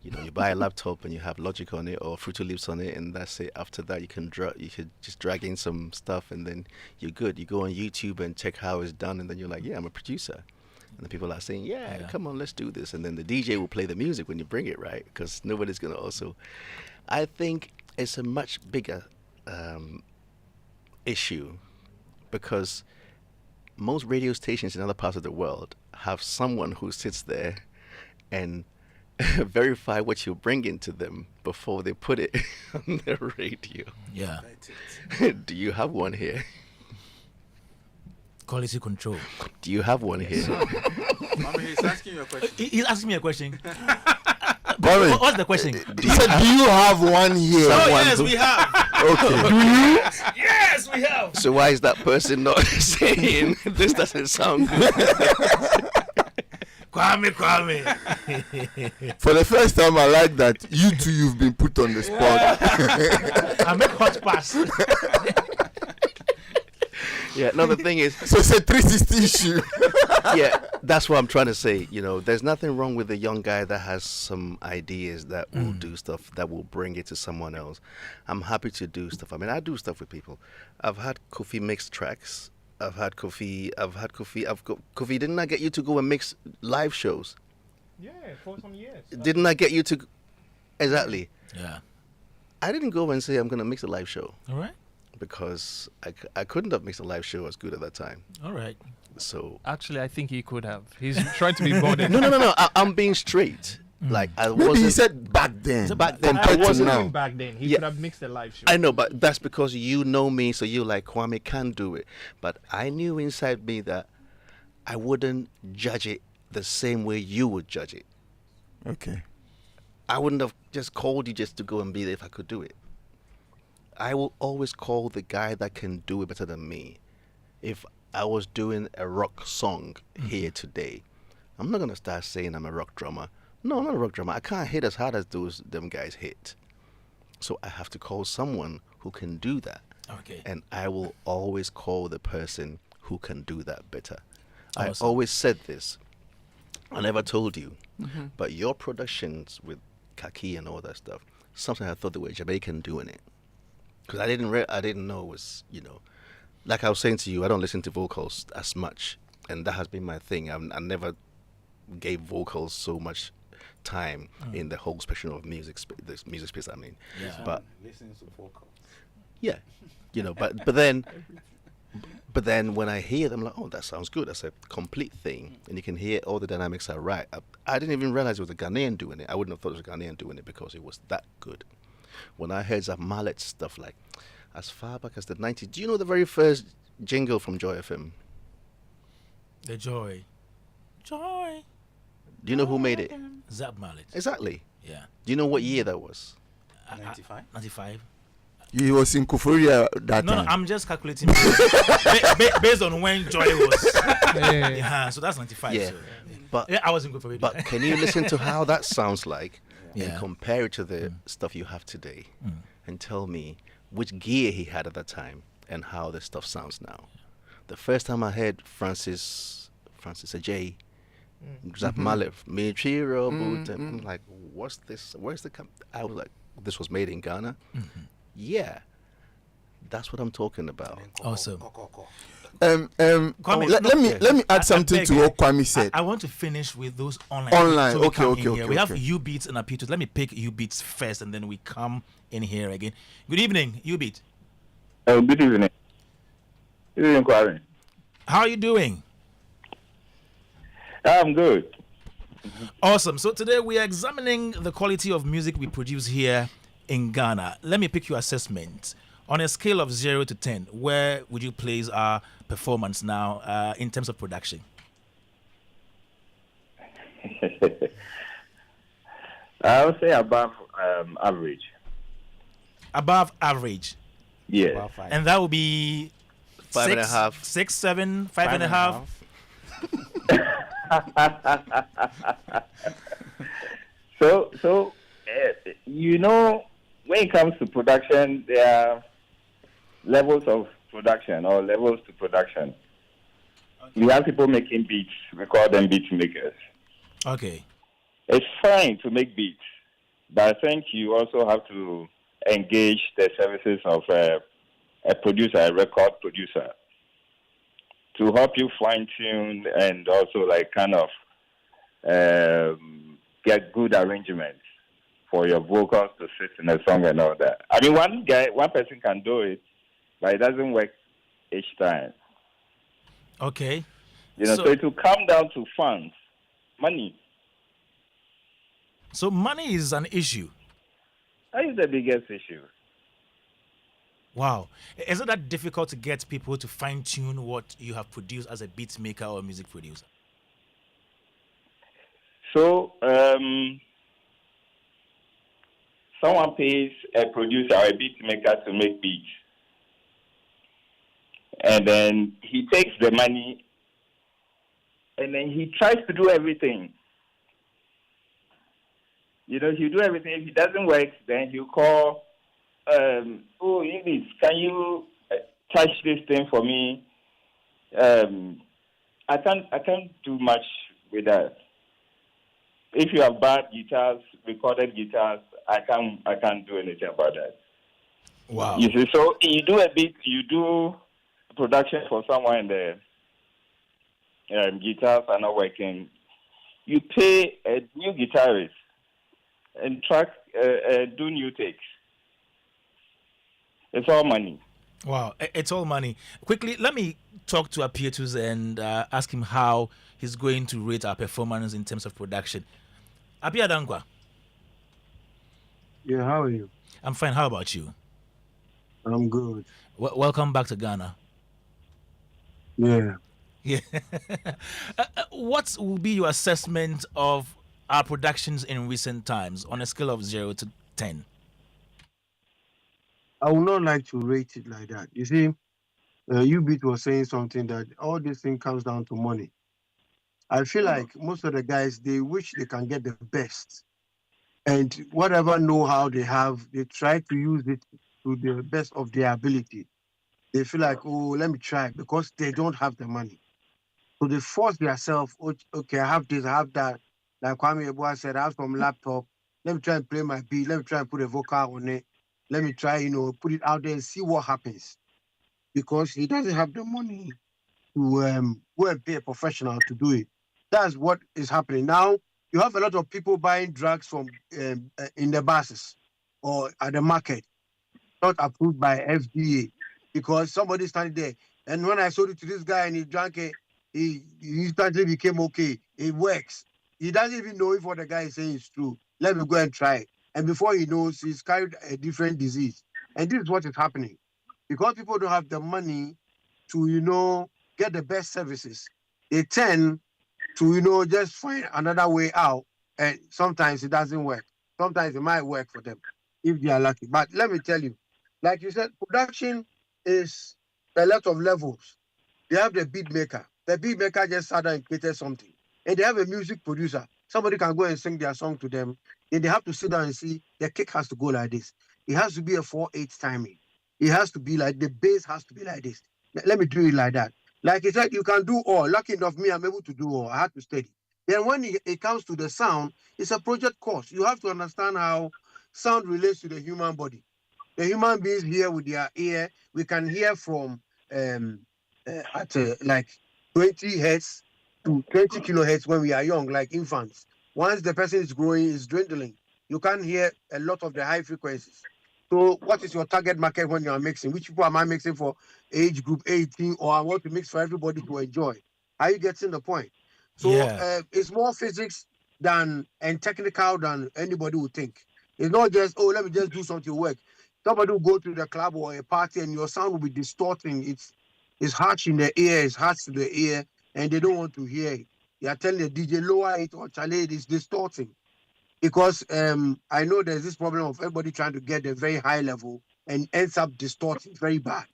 you buy a laptop and you have Logic on it or Fruity Loops on it and that's it. After that, you can just drag in some stuff and then you're good. You go on YouTube and check how it's done and then you're like, yeah, I'm a producer. And the people are saying, yeah, come on, let's do this. And then the DJ will play the music when you bring it, right? Because nobody's going to also... I think it's a much bigger issue because most radio stations in other parts of the world have someone who sits there and verify what you bring into them before they put it on the radio. Yeah. Do you have one here? Quality control. Do you have one here? Mama, he's asking you a question. He's asking me a question. Barry, What's the question? he said, do you have one here? Oh, yes, we have. Okay. Do you? Yes, we have. So why is that person not saying this doesn't sound good? Kwame. For the first time, I like that. You two, you've been put on the spot. I make hot pass. Yeah, no, the thing is, So it's a 360 issue. yeah, that's what I'm trying to say. There's nothing wrong with a young guy that has some ideas that will do stuff that will bring it to someone else. I'm happy to do stuff. I mean, I do stuff with people. I've had Kofi mix tracks. Kofi, didn't I get you to go and mix live shows? Yeah, for some years. Didn't I get you to... Exactly. Yeah. I didn't go and say I'm going to mix a live show All right. because I couldn't have mixed a live show as good at that time. All right. So... Actually, I think he could have. He's trying to be modern. No. I'm being straight. Like, I Maybe wasn't... he said back then. Back then, compared I to wasn't now. Back then, he Yeah. could have mixed a live show. I know, but that's because you know me, so you like, Kwame can do it. But I knew inside me that I wouldn't judge it the same way you would judge it. Okay. I wouldn't have just called you just to go and be there if I could do it. I will always call the guy that can do it better than me. If I was doing a rock song here today, I'm not going to start saying I'm a rock drummer. No, I'm not a rock drummer. I can't hit as hard as them guys hit. So I have to call someone who can do that. Okay. And I will always call the person who can do that better. I Awesome. always said this. I never told you. But your productions with Kaki and all that stuff, something I thought they were Jamaican doing it. Because I didn't know it was, like I was saying to you, I don't listen to vocals as much. And that has been my thing. I never gave vocals so much time in the whole spectrum of music, this music space, I mean. Yeah. But Listen to vocals. yeah, but But then when I hear them, I'm like, oh, that sounds good. That's a complete thing. And you can hear all the dynamics are right. I didn't even realize it was a Ghanaian doing it. I wouldn't have thought it was a Ghanaian doing it because it was that good. When I heard Zap Mallet stuff like as far back as the 90s, do you know the very first jingle from Joy FM? The Joy. Joy. Do you know who made it? Zap Mallet. Exactly. Yeah. Do you know what year that was? 95. 95. He was in Kufuria that No, time. I'm just calculating based on when Joy was. Yeah, so that's 95. Yeah. So, But yeah, I wasn't good for it. But can you listen to how that sounds like and Yeah. compare it to the stuff you have today and tell me which gear he had at that time and how this stuff sounds now? The first time I heard Francis Ajay, Zap Mallet, Michiro, I'm like, what's this? Where's the I was like, this was made in Ghana? Yeah. That's what I'm talking about. Awesome. Kwame, let me add something beg to you. what Kwame said. I want to finish with those online. Online, So we okay, come okay, in okay, here. We have okay. U-Beats and Apitos. Let me pick U-Beats first, and then we come in here again. Good evening, U-Beat. Oh, good evening. Good evening, Kwame. How are you doing? I'm good. Awesome. So today we are examining the quality of music we produce here in Ghana. Let me pick your assessment. On a scale of 0 to 10, where would you place our performance now in terms of production? I would say above average. Above average. Yes. About five. And that would be 5.5. 6, 7, 5.5. So you know, when it comes to production, there are levels of production or levels to production. We have people making beats. We call them beat makers. Okay. It's fine to make beats, but I think you also have to engage the services of a producer, a record producer, to help you fine tune and also like kind of get good arrangements for your vocals to fit in a song and all that. I mean, one person can do it, but it doesn't work each time. Okay. You know, so it will come down to funds, money. So money is an issue. That is the biggest issue. Wow. Is it that difficult to get people to fine tune what you have produced as a beat maker or music producer? So, someone pays a producer or a beat maker to make beats. And then he takes the money and then he tries to do everything. You know, he'll do everything. If it doesn't work, then he'll call, oh, Ibis, can you touch this thing for me? I can't do much with that. If you have bad guitars, recorded guitars, I can't do anything about that. Wow. You see, so you do a beat, you do production for someone and the guitars are not working. You pay a new guitarist and do new takes. It's all money. Wow, it's all money. Quickly, let me talk to Apietus and ask him how he's going to rate our performance in terms of production. Apia Dangwa. Yeah, how are you? I'm fine. How about you? I'm good. Welcome back to Ghana. Yeah. Yeah. What will be your assessment of our productions in recent times on a scale of 0 to 10? I would not like to rate it like that. You see, U-Beat was saying something that all this thing comes down to money. I feel like most of the guys, they wish they can get the best. And whatever know-how they have, they try to use it to the best of their ability. They feel like, oh, let me try, because they don't have the money. So they force themselves, okay, I have this, I have that. Like Kwame Dadzie said, I have some laptop. Let me try and play my beat. Let me try and put a vocal on it. Let me try, put it out there and see what happens. Because he doesn't have the money to go and pay a professional to do it. That's what is happening. Now, you have a lot of people buying drugs from in the buses or at the market, not approved by FDA, because somebody standing there, And when I sold it to this guy and he drank it, he instantly became okay. It works. He doesn't even know if what the guy is saying is true. Let me go and try it. And before he knows, he's carried a different disease. And this is what is happening. Because people don't have the money to, get the best services, they tend to, just find another way out. And sometimes it doesn't work. Sometimes it might work for them if they are lucky. But let me tell you, like you said, production is a lot of levels. They have the beat maker. The beat maker just sat down and created something. And they have a music producer. Somebody can go and sing their song to them. And they have to sit down and see the kick has to go like this. It has to be a 4/8 timing. It has to be like the bass has to be like this. Let me do it like that. Like I said, you can do all. Lucky enough, me, I'm able to do all. I had to study. Then when it comes to the sound, it's a project course. You have to understand how sound relates to the human body. The human beings hear with their ear. We can hear from at like 20 hertz to 20 kilohertz when we are young, like infants. Once the person is growing, is dwindling. You can't hear a lot of the high frequencies. So what is your target market when you are mixing? Which people am I mixing for age group 18, or I want to mix for everybody to enjoy? Are you getting the point? So it's more physics and technical than anybody would think. It's not just, let me just do something to work. Somebody will go to the club or a party and your sound will be distorting. It's harsh in the ear, it's harsh to the ear, and they don't want to hear it. They are telling the DJ lower it or chale it is distorting. Because I know there's this problem of everybody trying to get a very high level and ends up distorting very bad.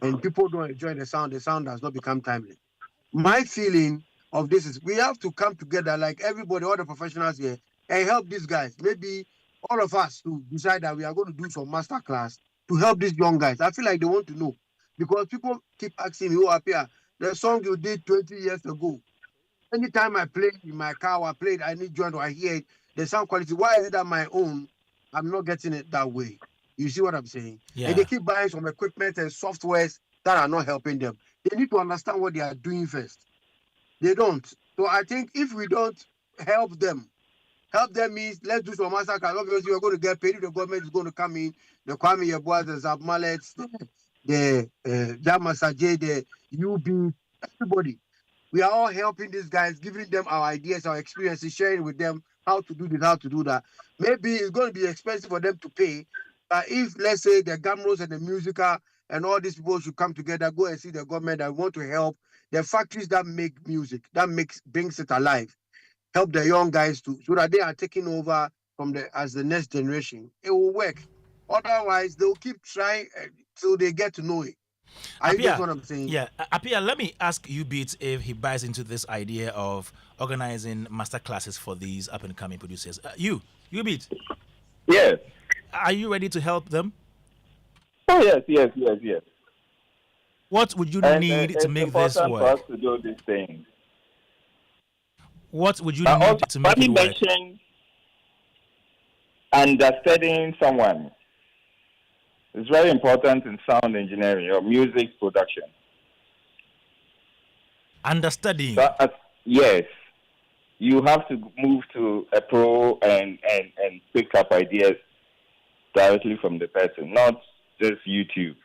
And people don't enjoy the sound does not become timely. My feeling of this is we have to come together, like everybody, all the professionals here, and help these guys. Maybe all of us to decide that we are going to do some master class to help these young guys. I feel like they want to know. Because people keep asking me, Apia, the song you did 20 years ago. Anytime I play in my car or I need joint or I hear it, the sound quality, why is it that my own, I'm not getting it that way? You see what I'm saying? Yeah. And they keep buying some equipment and softwares that are not helping them. They need to understand what they are doing first. They don't. So I think if we don't help them means let's do some master class. Obviously, you're going to get paid. If the government is going to come in, the Kwame Dadzie, the Zab Mallets, the Jamasaje, the UB, everybody. We are all helping these guys, giving them our ideas, our experiences, sharing with them how to do this, how to do that. Maybe it's going to be expensive for them to pay. But if, let's say, the Gamros and the Musica and all these people should come together, go and see the government that want to help the factories that make music, brings it alive, help the young guys too, so that they are taking over as the next generation. It will work. Otherwise, they'll keep trying till they get to know it. I get what I'm saying. Yeah, Apia, let me ask you, Beats, if he buys into this idea of organizing master classes for these up and coming producers. You Beats. Yes. Are you ready to help them? Oh yes. What would you need to make this work? For us to do these things. What would you need to make it work? Understanding someone. It's very important in sound engineering or music production. Understudying. So, yes. You have to move to a pro and pick up ideas directly from the person, not just YouTube.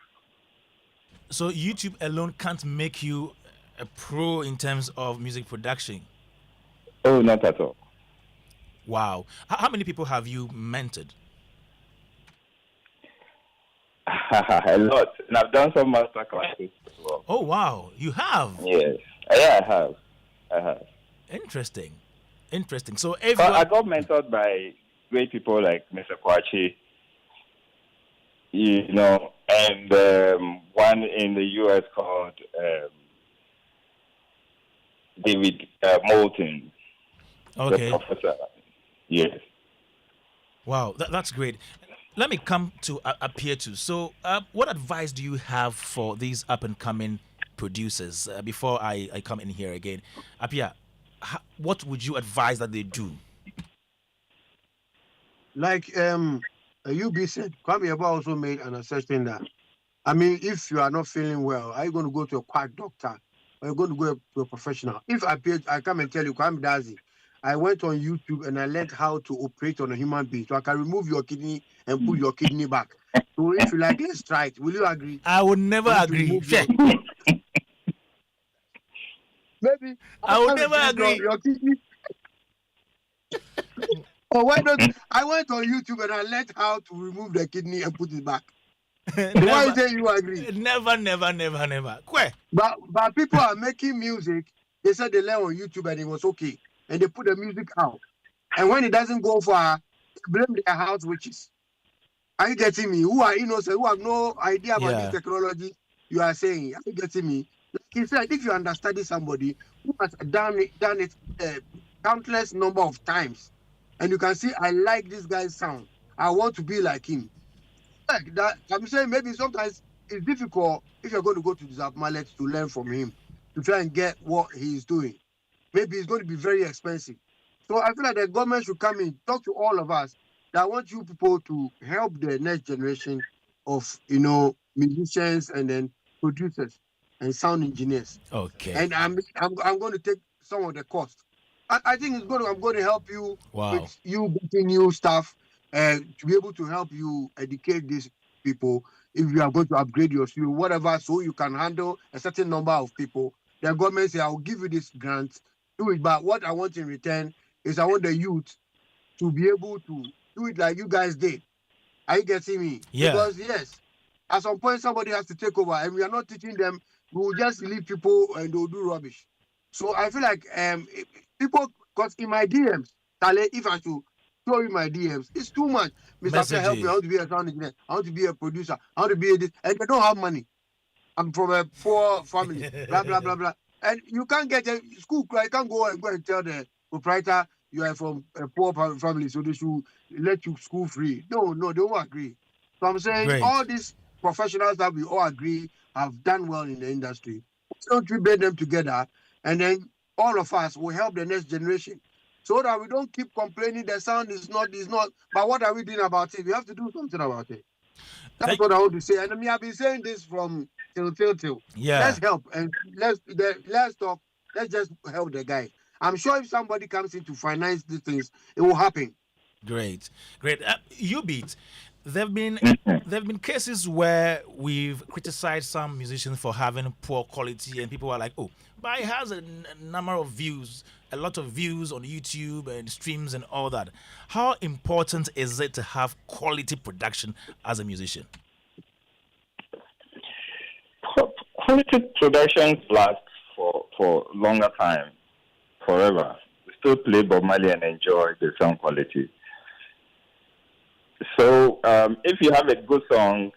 So YouTube alone can't make you a pro in terms of music production? Oh, not at all. Wow. How many people have you mentored? A lot. And I've done some master classes as well. Oh, wow. You have? Yes. Yeah, I have. Interesting. So if I got mentored by great people like Mr. Kwachi, and one in the U.S. called David Moulton. Okay. The professor. Yes. Wow, that's great. Let me come to Apia too. So, what advice do you have for these up-and-coming producers before I come in here again? Apia, what would you advise that they do? Like UB said, Kwame Dadzie also made an assertion that, if you are not feeling well, are you going to go to a quack doctor or are you going to go to a professional? If I come and tell you, Kwame Dadzie, I went on YouTube and I learned how to operate on a human being. So I can remove your kidney and put your kidney back. So if you like, let's try it. Will you agree? I would never agree. Maybe I would never agree. Your kidney. Or why not? I went on YouTube and I learned how to remove the kidney and put it back. Why you say you agree? Never. But people are making music. They said they learned on YouTube and it was okay. And they put the music out. And when it doesn't go far, they blame their house witches. Are you getting me? Who are innocent, who have no idea about this technology you are saying? Are you getting me? Like he said, if you understand somebody who has done it countless number of times, and you can see, I like this guy's sound. I want to be like him. Like that, I'm saying maybe sometimes it's difficult if you're going to go to Zap Mallet to learn from him, to try and get what he's doing. Maybe it's going to be very expensive. So I feel like the government should come in, talk to all of us. That I want you people to help the next generation of, musicians and then producers and sound engineers. Okay. And I'm going to take some of the cost. I think I'm going to help you with you getting new stuff and to be able to help you educate these people if you are going to upgrade your studio, whatever, so you can handle a certain number of people. The government say, I'll give you this grant, do it. But what I want in return is I want the youth to be able to do it like you guys did. Are you getting me? Yeah. Because yes, at some point somebody has to take over, and we are not teaching them. We will just leave people and they'll do rubbish. So I feel like people, because in my DMs, Tale, if I should show you my DMs, it's too much. Mr. Help me, I want to be a sound engineer, I want to be a producer, I want to be a this, and they don't have money. I'm from a poor family, blah, blah, blah, blah. And you can't get a school, you can't go and tell the proprietor you are from a poor family, so they should let you school free. No, they won't agree. So I'm saying all these professionals that we all agree have done well in the industry, why don't we bring them together, and then all of us will help the next generation, so that we don't keep complaining the sound is not. But what are we doing about it? We have to do something about it. That's what I want to say. And I mean, I've been saying this from till. Yeah. Let's help and let's talk. Let's just help the guy. I'm sure if somebody comes in to finance these things, it will happen. Great. You beat. There've been cases where we've criticized some musicians for having poor quality, and people are like, "Oh, but it has a number of views, a lot of views on YouTube and streams and all that." How important is it to have quality production as a musician? Quality productions last for longer time, forever. Still play Bob Marley and enjoy the sound quality. So if you have a good song,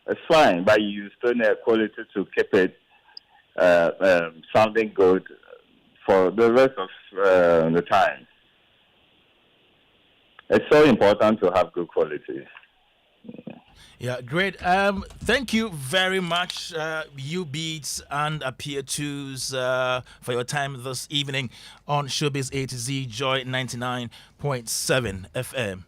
it's fine, but you still need quality to keep it sounding good for the rest of the time. It's so important to have good quality. Yeah, great. Thank you very much, you Beats and Appear Twos, for your time this evening on Showbiz A-Z Joy 99.7 FM.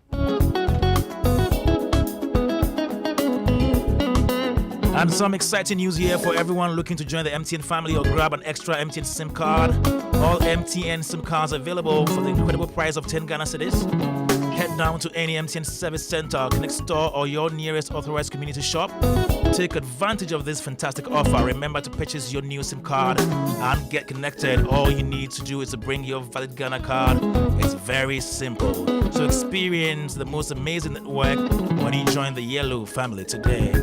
And some exciting news here for everyone looking to join the MTN family or grab an extra MTN SIM card. All MTN SIM cards available for the incredible price of 10 Ghana cedis. Head down to any MTN service center, Connect store, or your nearest authorized community shop. Take advantage of this fantastic offer. Remember to purchase your new SIM card and get connected. All you need to do is to bring your valid Ghana card. It's very simple. So experience the most amazing network when you join the Yellow family today.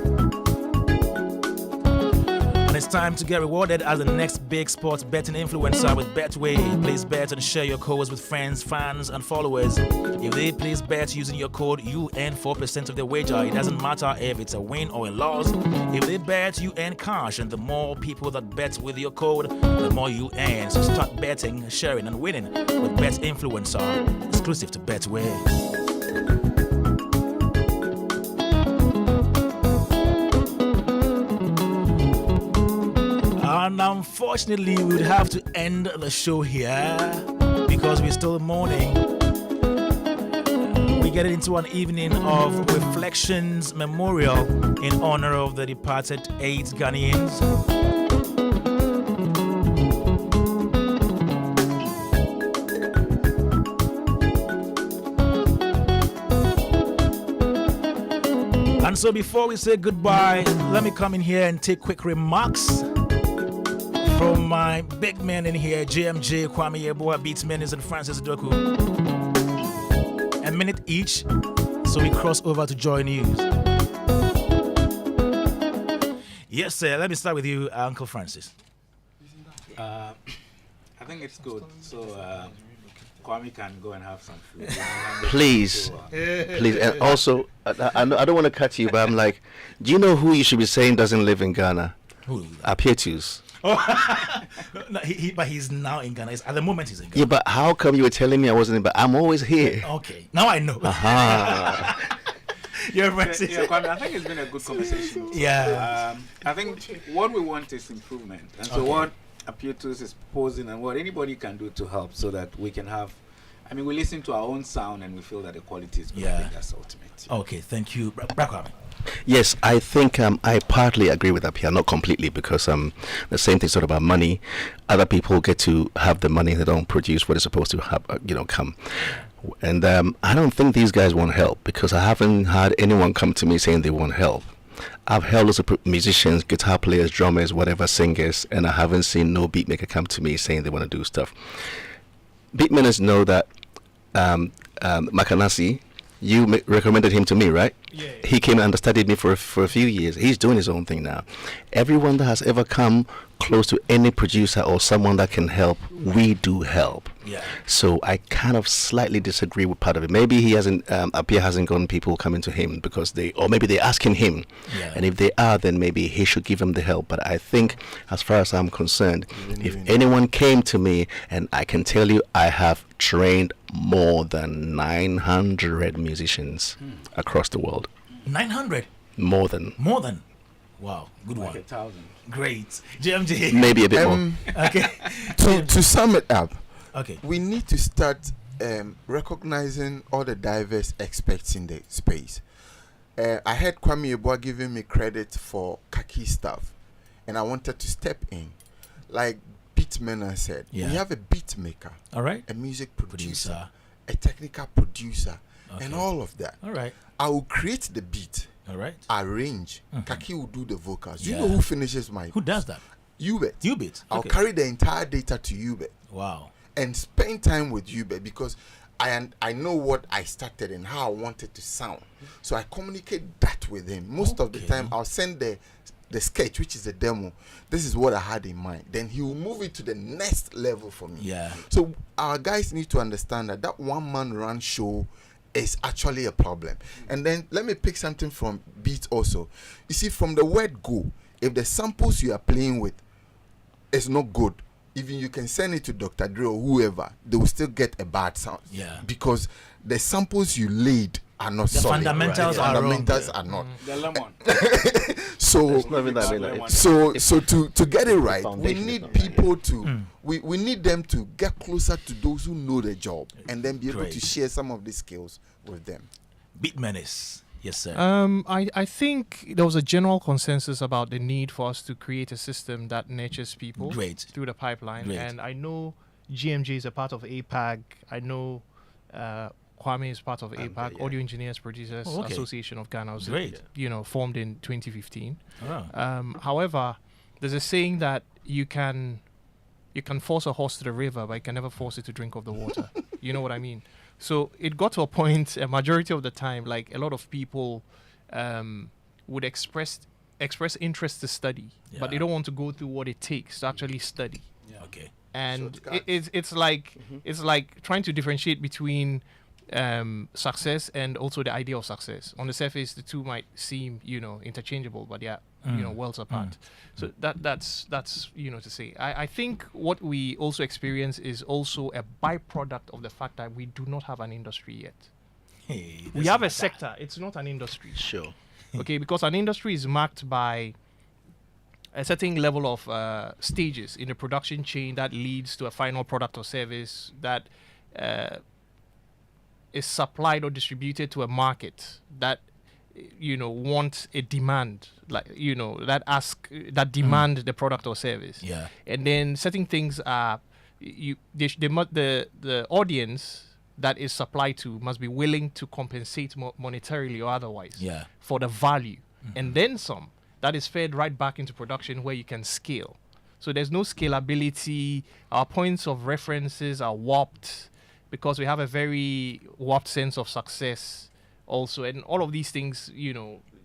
And it's time to get rewarded as the next big sports betting influencer with Betway. Place bet and share your codes with friends, fans, and followers. If they place bet using your code, you earn 4% of their wager. It doesn't matter if it's a win or a loss. If they bet, you earn cash, and the more people that bet with your code, the more you earn. So start betting, sharing, and winning with Bet Influencer, exclusive to Betway. And unfortunately, we would have to end the show here because we're still mourning. We get into an evening of reflections memorial in honor of the departed 8 Ghanaians. So before we say goodbye, let me come in here and take quick remarks from my big men in here, JMJ, Kwame Dadzie, Beats Menace, and Francis Doku. A minute each, so we cross over to Joy News. Yes, sir. Let me start with you, Uncle Francis. I think it's good. So Kwame can go and have some food. Please. Please. And also, I don't want to cut you, but I'm like, do you know who you should be saying doesn't live in Ghana? Who? Apietus. Oh, no, but he's now in Ghana. At the moment, he's in Ghana. Yeah, but how come you were telling me I wasn't in, but I'm always here? Okay, now I know. You're right. Yeah, Kwame, I think it's been a good conversation. Yeah. I think what we want is improvement. And so what Apietus is proposing and what anybody can do to help so that we can have, I mean, we listen to our own sound and we feel that the quality is good. I think that's ultimate. Okay, thank you. Kwame. Yes, I think I partly agree with Apia, not completely, because the same thing sort of about money. Other people get to have the money, they don't produce what is supposed to have, come. And I don't think these guys want help, because I haven't had anyone come to me saying they want help. I've held lots of musicians, guitar players, drummers, whatever, singers, and I haven't seen no beatmaker come to me saying they want to do stuff. Beatmakers know that Makanasi, you recommended him to me, right? Yeah. He came and understudied me for a few years. He's doing his own thing now. Everyone that has ever come close to any producer or someone that can help, we do help. Yeah. So I kind of slightly disagree with part of it. Maybe he hasn't, Apia hasn't gotten people coming to him because or maybe they're asking him. Yeah. And if they are, then maybe he should give them the help. But I think, as far as I'm concerned, if anyone came to me, and I can tell you, I have trained more than 900 musicians across the world. 900? More than. Wow, good Like one. 1,000. Great. JMJ. Maybe a bit more. Okay. To sum it up, Okay. we need to start recognizing all the diverse experts in the space. I heard Kwame Dadzie giving me credit for khaki stuff, and I wanted to step in. Like Beatmena said, we have a beat maker, All right. a music producer, a technical producer, and all of that. All right. I will create the beat, All right. arrange. Kaki will do the vocals. Yeah. You know who finishes my Who does that? Ubet. Ubit. I'll Okay. carry the entire data to Ubet Wow. and spend time with Ubet because I know what I started and how I wanted to sound. So I communicate that with him. Most of the Okay. time I'll send the sketch, which is a demo. This is what I had in mind. Then he will move it to the next level for me. Yeah. So our guys need to understand that one-man run show is actually a problem. And then let me pick something from beat also. You see, from the word go, if the samples you are playing with is not good, even you can send it to Dr. Dre or whoever, they will still get a bad sound. Yeah. Because the samples you laid are not The solid. fundamentals The are wrong. fundamentals are not. The lemon. So It's not even that way, like, so to get it right, we foundation is need not right. people to we need them to get closer to those who know the job and then be able Great. to share some of these skills with them. Beat Menace. Yes, sir. I think there was a general consensus about the need for us to create a system that nurtures people Great. through the pipeline. Great. And I know GMG is a part of APAG. I know Kwame is part of APAG, Audio Engineers Producers Okay. Association of Ghana. Was, Great. Formed in 2015. Oh. However, there's a saying that you can force a horse to the river, but you can never force it to drink of the water. You know what I mean? So it got to a point, a majority of the time, like a lot of people would express interest to study, but they don't want to go through what it takes to actually study. Okay. And it's like trying to differentiate between success and also the idea of success. On the surface, the two might seem interchangeable, but yeah, worlds apart. So that's to say. I think what we also experience is also a byproduct of the fact that we do not have an industry yet. Hey, We have a sector; it's not an industry. Sure. Okay, because an industry is marked by a certain level of stages in the production chain that leads to a final product or service that is supplied or distributed to a market that want a demand, that demand the product or service. Yeah. And then certain things are the audience, that is supplied to must be willing to compensate monetarily or otherwise Yeah. for the value, and then some that is fed right back into production where you can scale. So there's no scalability. Our points of references are warped because we have a very warped sense of success also, and all of these things,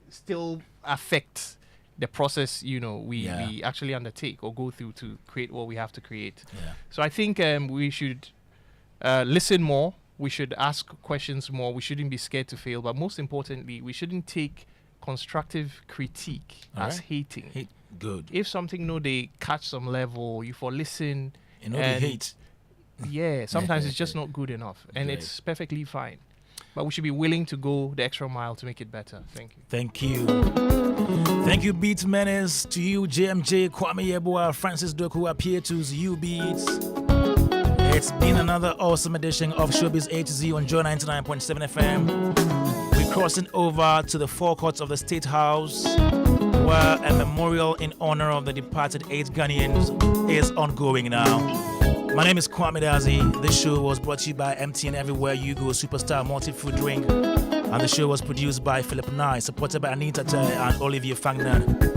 still affect the process, we actually undertake or go through to create what we have to create. Yeah. So I think we should listen more. We should ask questions more. We shouldn't be scared to fail. But most importantly, we shouldn't take constructive critique as hating. Good. If something they catch some level, you for listen. They hate. Yeah, sometimes it's just not good enough. And Great. it's perfectly fine. But we should be willing to go the extra mile to make it better. Thank you. Thank you. Thank you, Beats Menace. To you, JMJ, Kwame Yeboah, Francis Doku, Apietus, you Beats. It's been another awesome edition of Showbiz A-Z on Joy 99.7 FM. We're crossing over to the forecourts of the State House, where a memorial in honor of the departed 8 Ghanaians is ongoing now. My name is Kwame Dadzie. This show was brought to you by MTN Everywhere You Go Superstar Multi-Food Drink. And the show was produced by Philip Nye, supported by Anita Tay and Olivier Fagnan.